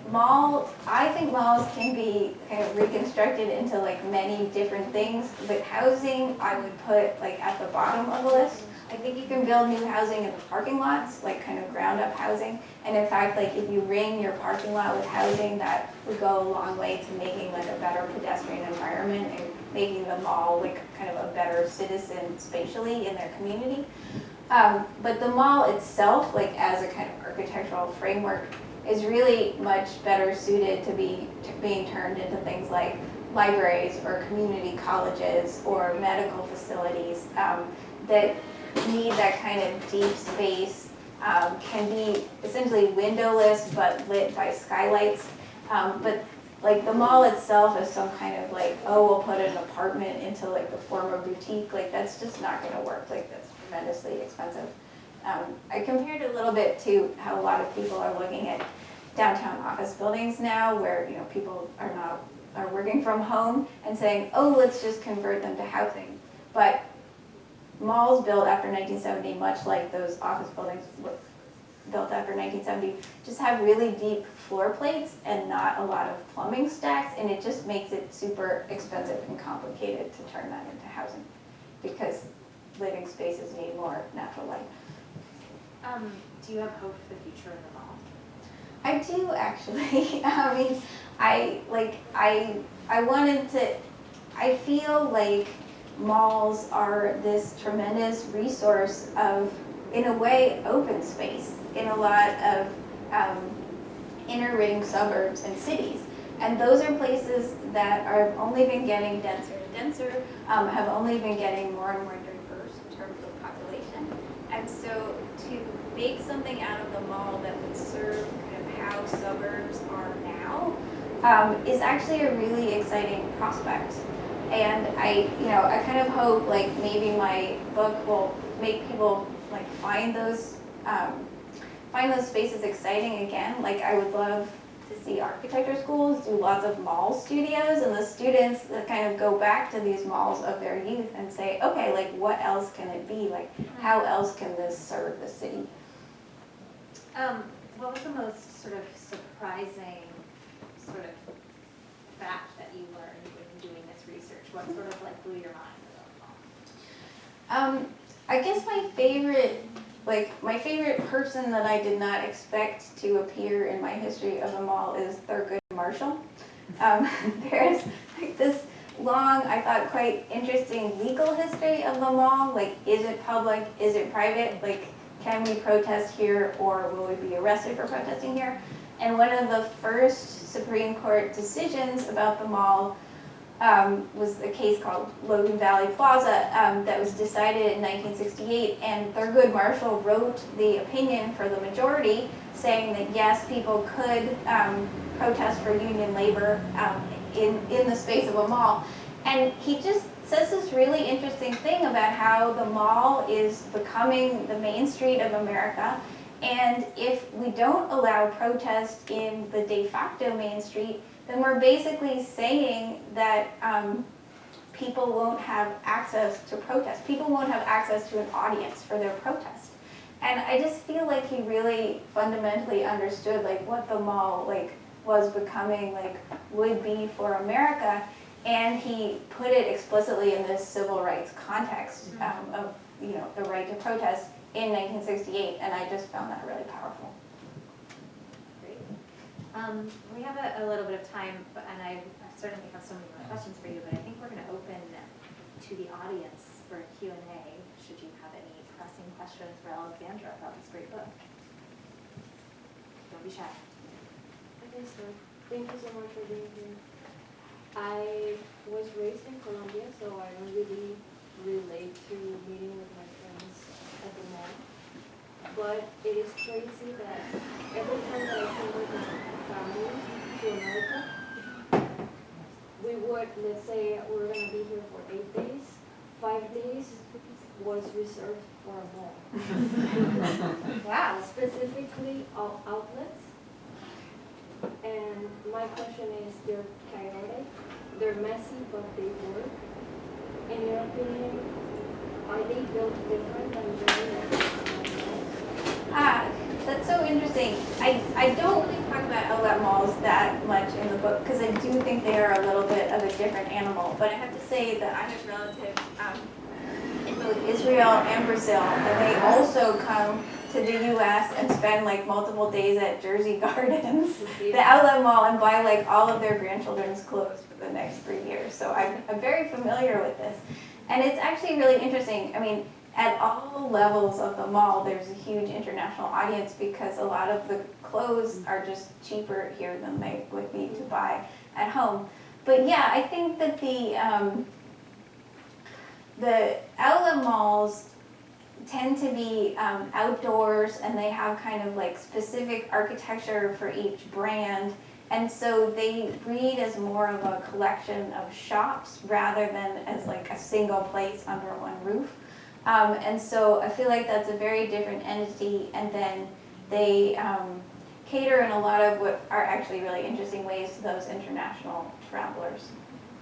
I think malls can be kind of reconstructed into like many different things. But housing, I would put like at the bottom of the list. I think you can build new housing in the parking lots, like kind of ground up housing. And in fact, like if you ring your parking lot with housing, that would go a long way to making like a better pedestrian environment and making the mall like kind of a better citizen spatially in their community. But the mall itself, like as a kind of architectural framework, is really much better suited to being turned into things like libraries or community colleges or medical facilities that need that kind of deep space, can be essentially windowless but lit by skylights. But like the mall itself is some kind of like, oh, we'll put an apartment into like the former boutique, like that's just not gonna work, like that's tremendously expensive. I compared it a little bit to how a lot of people are looking at downtown office buildings now, where people are working from home and saying, oh, let's just convert them to housing. But malls built after 1970, much like those office buildings built after 1970, just have really deep floor plates and not a lot of plumbing stacks, and it just makes it super expensive and complicated to turn that into housing because living spaces need more natural light.
Do you have hope for the future of the mall?
I do actually. I mean, I feel like malls are this tremendous resource of, in a way, open space in a lot of inner ring suburbs and cities. And those are places that have only been getting denser and denser, have only been getting more and more diverse in terms of population. And so to make something out of the mall that would serve kind of how suburbs are now is actually a really exciting prospect. And I kind of hope like maybe my book will make people like find those spaces exciting again. Like I would love to see architecture schools do lots of mall studios, and the students that kind of go back to these malls of their youth and say, okay, like what else can it be? Like how else can this serve the city?
What was the most sort of surprising sort of fact that you learned when doing this research? What sort of like blew your mind about the mall?
I guess my favorite person that I did not expect to appear in my history of the mall is Thurgood Marshall. There's like this long, I thought quite interesting legal history of the mall. Like, is it public? Is it private? Like, can we protest here or will we be arrested for protesting here? And one of the first Supreme Court decisions about the mall was a case called Logan Valley Plaza that was decided in 1968, and Thurgood Marshall wrote the opinion for the majority saying that yes, people could protest for union labor in the space of a mall. And he just says this really interesting thing about how the mall is becoming the main street of America, and if we don't allow protest in the de facto main street, then we're basically saying that people won't have access to protest. People won't have access to an audience for their protest. And I just feel like he really fundamentally understood like what the mall like was becoming, like would be for America, and he put it explicitly in this civil rights context of the right to protest in 1968, and I just found that really powerful.
We have a little bit of time, and I certainly have so many more questions for you, but I think we're going to open to the audience for a Q&A, should you have any pressing questions for Alexandra about this great book. Don't be shy.
Okay, so thank you so much for being here. I was raised in Colombia, so I don't really relate to meeting with my friends at the mall. But it is crazy that every time that I came with my family to America, we would, let's say we were going to be here for 8 days, 5 days was reserved for a mall.
Wow.
Specifically outlets. And my question is, they're chaotic, they're messy, but they work. In your opinion, are they built different than regular?
That's so interesting. I don't really talk about outlet malls that much in the book because I do think they are a little bit of a different animal. But I have to say that I have relatives in both Israel and Brazil, and they also come to the U.S. and spend like multiple days at Jersey Gardens, the outlet mall, and buy like all of their grandchildren's clothes for the next 3 years. So I'm very familiar with this. And it's actually really interesting. I mean, at all levels of the mall, there's a huge international audience because a lot of the clothes are just cheaper here than they would be to buy at home. But yeah, I think that the outlet malls tend to be outdoors, and they have kind of like specific architecture for each brand. And so they read as more of a collection of shops rather than as like a single place under one roof. And so I feel like that's a very different entity, and then they cater in a lot of what are actually really interesting ways to those international travelers.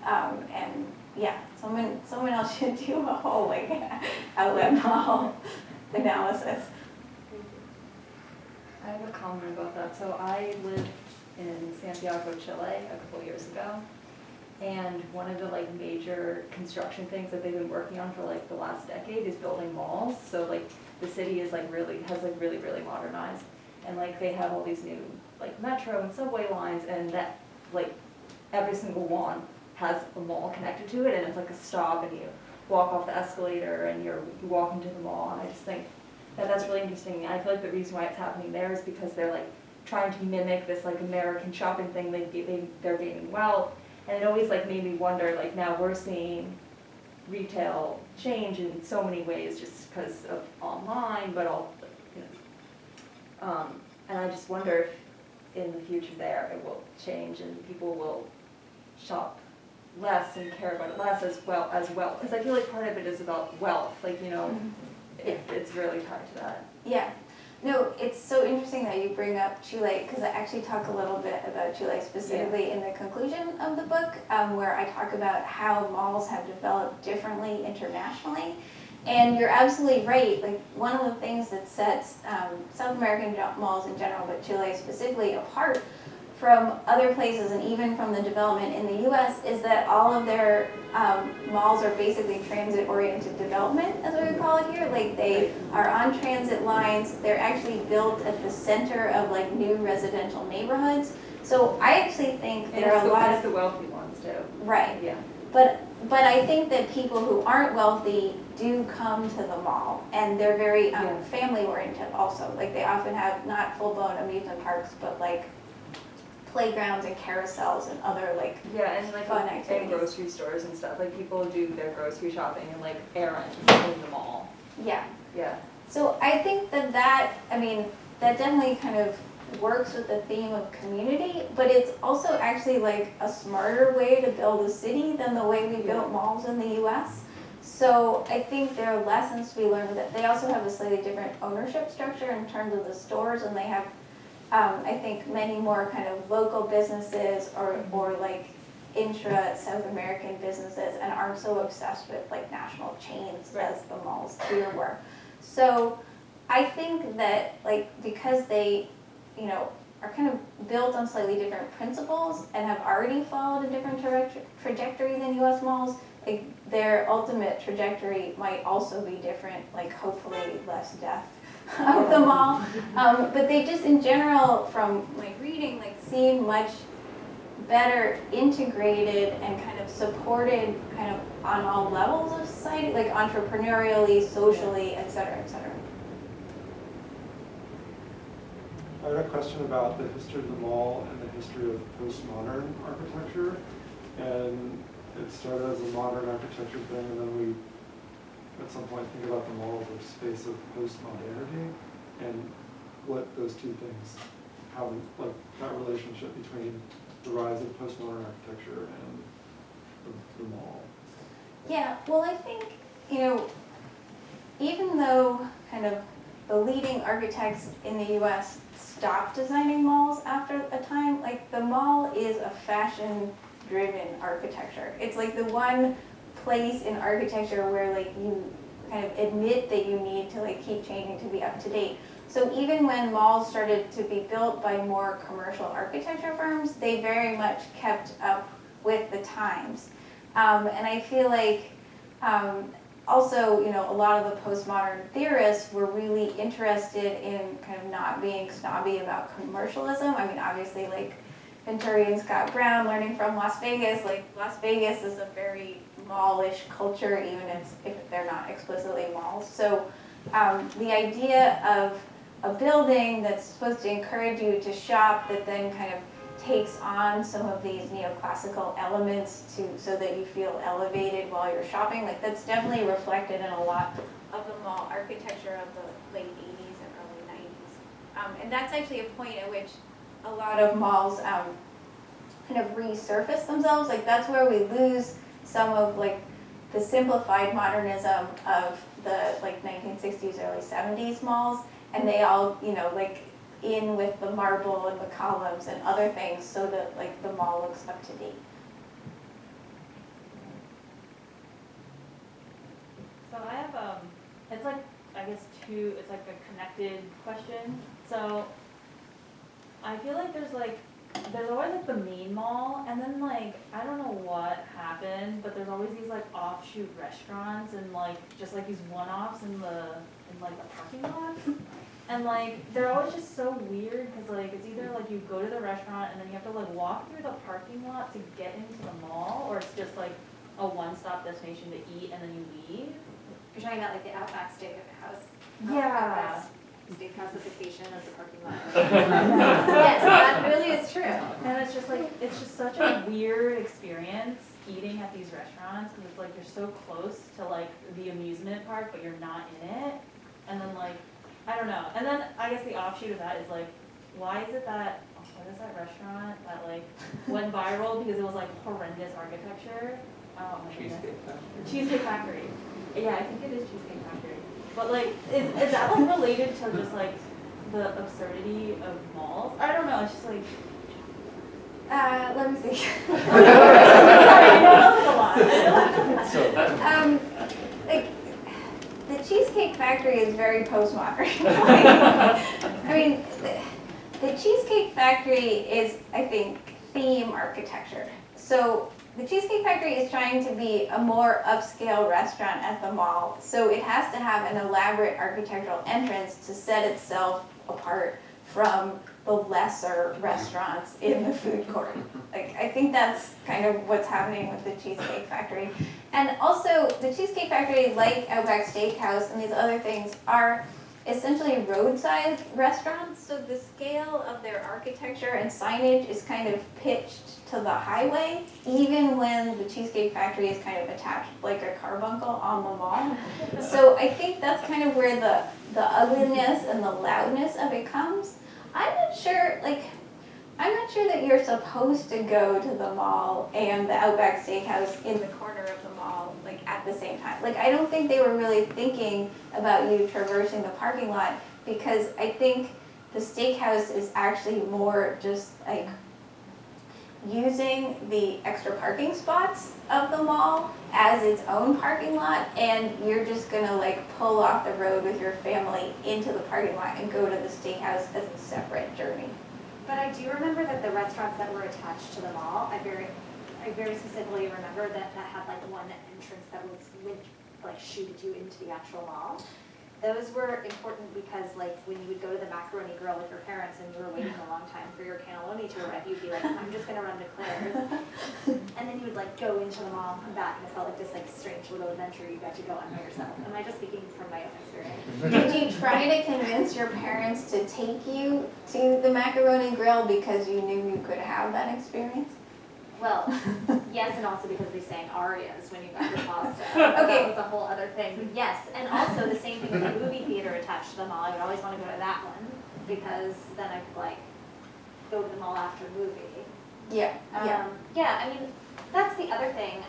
And yeah, someone else should do a whole like outlet mall analysis.
I have a comment about that. So I lived in Santiago, Chile a couple years ago, and one of the like major construction things that they've been working on for like the last decade is building malls. So like the city is like really modernized, and like they have all these new like metro and subway lines, and that like every single one has a mall connected to it, and it's like a stop, and you walk off the escalator and you walk into the mall. And I just think that that's really interesting. And I feel like the reason why it's happening there is because they're like trying to mimic this like American shopping thing. They're gaining wealth, and it always like made me wonder, like now we're seeing retail change in so many ways just because of online, but all, you know, and I just wonder if in the future there it will change and people will shop less and care about it less as well, because I feel like part of it is about wealth, like, you know, it's really tied to that.
Yeah. No, it's so interesting that you bring up Chile, because I actually talk a little bit about Chile specifically in the conclusion of the book, where I talk about how malls have developed differently internationally. And you're absolutely right. Like one of the things that sets South American malls in general, but Chile specifically, apart from other places and even from the development in the US is that all of their malls are basically transit-oriented development, as we would call it here. Like they are on transit lines. They're actually built at the center of like new residential neighborhoods. So I actually think there are a lot of
the wealthy ones too.
Right.
Yeah.
But I think that people who aren't wealthy do come to the mall, and they're very family-oriented also. Like they often have not full-blown amusement parks, but like playgrounds and carousels and other like
and like
fun activities.
And grocery stores and stuff. Like people do their grocery shopping and like errands in the mall.
Yeah.
Yeah.
So I think that I mean, that definitely kind of works with the theme of community, but it's also actually like a smarter way to build a city than the way we built malls in the US. So I think there are lessons to be learned that they also have a slightly different ownership structure in terms of the stores, and they have I think many more kind of local businesses or like intra-South American businesses, and aren't so obsessed with like national chains as the malls here were. So I think that like because they, you know, are kind of built on slightly different principles and have already followed a different trajectory than US malls, like their ultimate trajectory might also be different, like hopefully less death of the mall, but they just in general, from like reading, like seem much better integrated and kind of supported kind of on all levels of society, like entrepreneurially, socially, et cetera, et cetera.
I had a question about the history of the mall and the history of postmodern architecture, and it started as a modern architecture thing, and then we at some point think about the mall as a space of postmodernity, and what those two things, how like that relationship between the rise of postmodern architecture and the mall.
Yeah, well I think, you know, even though kind of the leading architects in the US stopped designing malls after a time, like the mall is a fashion-driven architecture. It's like the one place in architecture where like you kind of admit that you need to like keep changing to be up to date. So even when malls started to be built by more commercial architecture firms, they very much kept up with the times. And I feel like also, you know, a lot of the postmodern theorists were really interested in kind of not being snobby about commercialism. I mean, obviously, like Venturi and Scott Brown learning from Las Vegas, like Las Vegas is a very mallish culture, even if they're not explicitly malls. So the idea of a building that's supposed to encourage you to shop that then kind of takes on some of these neoclassical elements so that you feel elevated while you're shopping, like that's definitely reflected in a lot of the mall architecture of the late 80s and early 90s. And that's actually a point at which a lot of malls kind of resurface themselves. Like that's where we lose some of like the simplified modernism of the like 1960s, early 70s malls, and they all, you know, like in with the marble and the columns and other things so that like the mall looks up to date.
So I have, it's like, I guess it's like a connected question. So I feel like there's always like the main mall, and then like, I don't know what happened, but there's always these like offshoot restaurants and like, just like these one-offs in like the parking lots. And like, they're always just so weird, because like, it's either like you go to the restaurant and then you have to like walk through the parking lot to get into the mall, or it's just like a one-stop destination to eat and then you leave.
You're talking about like the Outback Steakhouse.
Yeah.
Steakhousification of the parking lot. Yes, that really is true.
And it's just like, it's just such a weird experience eating at these restaurants, because it's like you're so close to like the amusement park, but you're not in it. And then like, I don't know. And then I guess the offshoot of that is like, why is it that, what is that restaurant that like went viral because it was like horrendous architecture? Oh my goodness. Cheesecake Factory. Yeah, I think it is Cheesecake Factory. But like, is that like related to just like the absurdity of malls? I don't know, it's just like.
Let me see.
Sorry, I know that's like a lot.
Like, the Cheesecake Factory is very postmodern. I mean, the Cheesecake Factory is, I think, theme architecture. So the Cheesecake Factory is trying to be a more upscale restaurant at the mall. So it has to have an elaborate architectural entrance to set itself apart from the lesser restaurants in the food court. Like, I think that's kind of what's happening with the Cheesecake Factory. And also, the Cheesecake Factory, like Outback Steakhouse and these other things, are essentially roadside restaurants. So the scale of their architecture and signage is kind of pitched to the highway, even when the Cheesecake Factory is kind of attached like a carbuncle on the mall. So I think that's kind of where the ugliness and the loudness of it comes. I'm not sure that you're supposed to go to the mall and the Outback Steakhouse in the corner of the mall, like at the same time. Like, I don't think they were really thinking about you traversing the parking lot, because I think the steakhouse is actually more just like using the extra parking spots of the mall as its own parking lot, and you're just gonna like pull off the road with your family into the parking lot and go to the steakhouse as a separate journey.
But I do remember that the restaurants that were attached to the mall, I very specifically remember that had like one entrance that was like shooted you into the actual mall. Those were important because like when you would go to the macaroni grill with your parents and you were waiting a long time for your cannelloni to arrive, you'd be like, I'm just gonna run to Claire's. And then you would like go into the mall and come back, and it felt like this like strange little adventure you got to go on by yourself. Am I just speaking from my own experience?
Did you try to convince your parents to take you to the macaroni grill because you knew you could have that experience?
Well, yes, and also because they sang arias when you got your pasta.
Okay.
That was a whole other thing. But yes, and also the same thing with the movie theater attached to the mall. I would always want to go to that one because then I could like go to the mall after a movie.
Yeah.
Yeah, I mean, that's the other thing.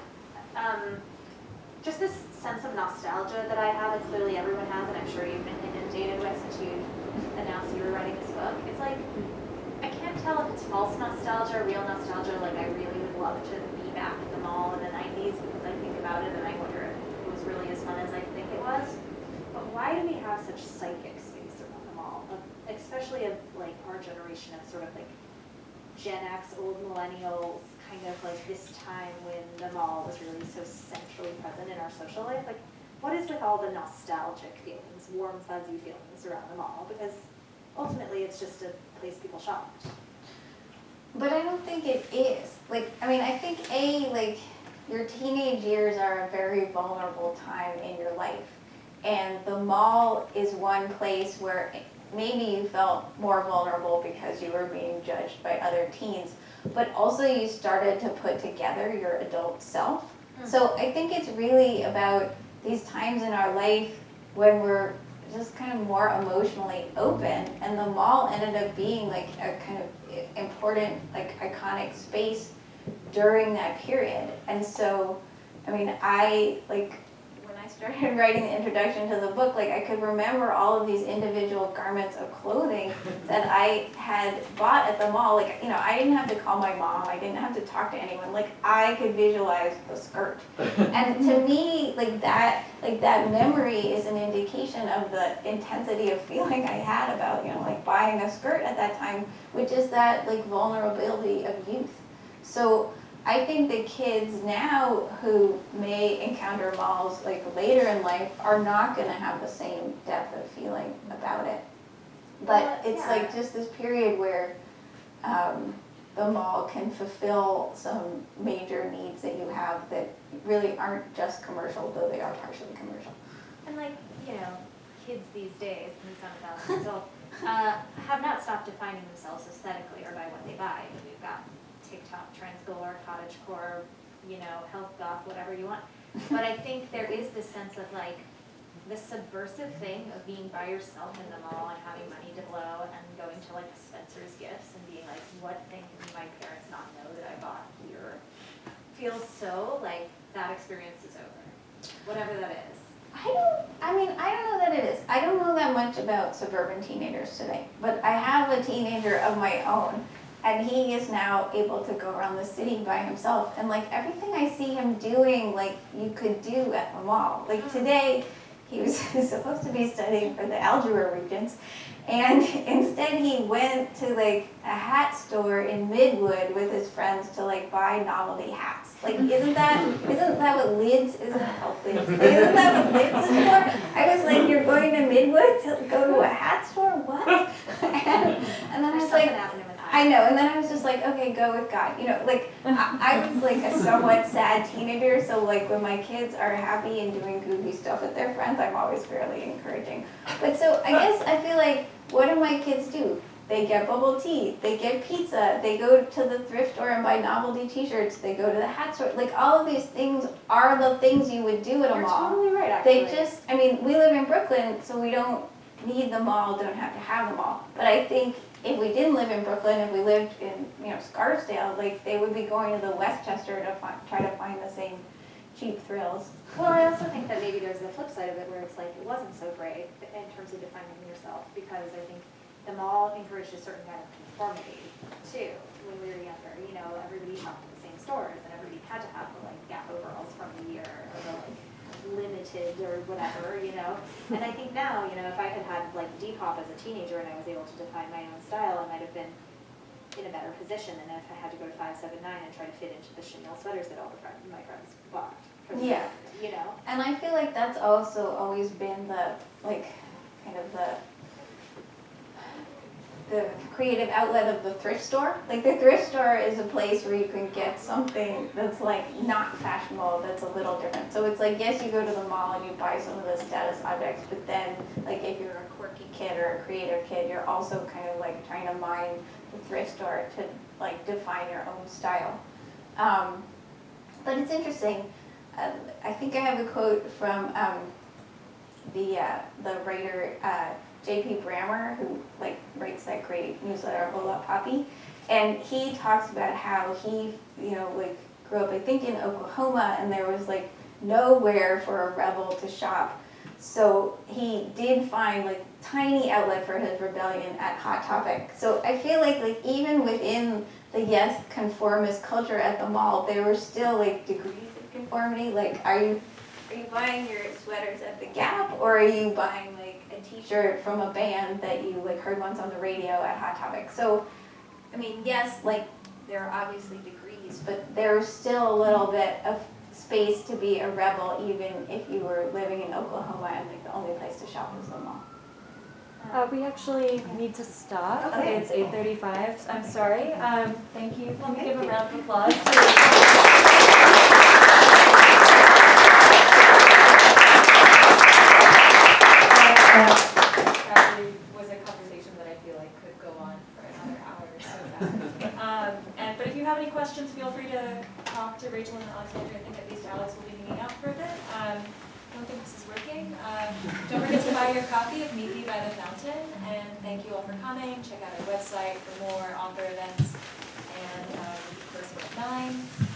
Just this sense of nostalgia that I have, and clearly everyone has, and I'm sure you've been inundated with since you announced you were writing this book. It's like, I can't tell if it's false nostalgia or real nostalgia. Like, I really would love to be back at the mall in the 90s because I think about it and I wonder if it was really as fun as I think it was. But why do we have such psychic space around the mall, especially of like our generation of sort of like Gen X, old millennials, kind of like this time when the mall was really so centrally present in our social life? Like, what is with all the nostalgic feelings, warm, fuzzy feelings around the mall? Because ultimately, it's just a place people shop.
But I don't think it is. Like, I mean, I think like, your teenage years are a very vulnerable time in your life. And the mall is one place where maybe you felt more vulnerable because you were being judged by other teens, but also you started to put together your adult self. So I think it's really about these times in our life when we're just kind of more emotionally open, and the mall ended up being like a kind of important, like iconic space during that period. And so, I mean, when I started writing the introduction to the book, like I could remember all of these individual garments of clothing that I had bought at the mall. Like, you know, I didn't have to call my mom, I didn't have to talk to anyone. Like, I could visualize the skirt. And to me, like that memory is an indication of the intensity of feeling I had about, you know, like buying a skirt at that time, which is that like vulnerability of youth. So I think the kids now who may encounter malls like later in life are not going to have the same depth of feeling about it. But it's like just this period where the mall can fulfill some major needs that you have that really aren't just commercial, though they are partially commercial.
And like, you know, kids these days, and some of them, so, have not stopped defining themselves aesthetically or by what they buy. We've got TikTok trends galore, cottagecore, you know, health goth, whatever you want. But I think there is this sense of like the subversive thing of being by yourself in the mall and having money to blow and going to like Spencer's Gifts and being like, what thing can my parents not know that I bought here? Feels so like that experience is over, whatever that is.
I don't know that it is. I don't know that much about suburban teenagers today, but I have a teenager of my own. And he is now able to go around the city by himself. And like everything I see him doing, like you could do at the mall. Like today, he was supposed to be studying for the algebra regents. And instead he went to like a hat store in Midwood with his friends to like buy novelty hats. Like isn't that what Lids isn't that what Lids is for? I was like, you're going to Midwood to go to a hat store? What? And then I was like, I know, and then I was just like, okay, go with God. You know, like, I was like a somewhat sad teenager, so like when my kids are happy and doing goofy stuff with their friends, I'm always fairly encouraging. But so I guess I feel like, what do my kids do? They get bubble tea, they get pizza, they go to the thrift store and buy novelty t-shirts, they go to the hat store. Like all of these things are the things you would do at a mall.
You're totally right, actually.
They just, I mean, we live in Brooklyn, so we don't need the mall, don't have to have the mall. But I think if we didn't live in Brooklyn, if we lived in, you know, Scarsdale, like they would be going to the Westchester to try to find the same cheap thrills.
Well, I also think that maybe there's the flip side of it where it's like it wasn't so great in terms of defining yourself, because I think the mall encouraged a certain kind of conformity too when we were younger. You know, everybody shopped at the same stores and everybody had to have the like Gap overalls from the year or the like limited or whatever, you know. And I think now, you know, if I had had like Depop as a teenager and I was able to define my own style, I might have been in a better position than if I had to go to 579 and try to fit into the chenille sweaters that all my friends bought.
Yeah.
You know.
And I feel like that's also always been the, like, kind of the creative outlet of the thrift store. Like the thrift store is a place where you can get something that's like not fashionable, that's a little different. So it's like, yes, you go to the mall and you buy some of the status objects, but then like if you're a quirky kid or a creative kid, you're also kind of like trying to mine the thrift store to like define your own style. But it's interesting. I think I have a quote from the writer J.P. Brammer, who like writes that great newsletter Hola Papi, and he talks about how he, you know, like grew up I think in Oklahoma, and there was like nowhere for a rebel to shop, so he did find like tiny outlet for his rebellion at Hot Topic. So I feel like even within the yes conformist culture at the mall, there were still like degrees of conformity. Like, are you buying your sweaters at the Gap, or are you buying like a t-shirt from a band that you like heard once on the radio at Hot Topic? So, I mean, yes, like there are obviously degrees, but there's still a little bit of space to be a rebel, even if you were living in Oklahoma and like the only place to shop was the mall.
We actually need to stop.
Okay.
It's 8:35. I'm sorry. Thank you. Can we
thank
give a
you.
round of applause? Actually was a conversation that I feel like could go on for another hour or so. But if you have any questions, feel free to talk to Rachel and Alexandra. I think at least Alex will be hanging out for a bit. I don't think this is working. Don't forget to buy your copy of Meet Me by the Fountain. And thank you all for coming. Check out our website for more author events. And we'll be closing at 9.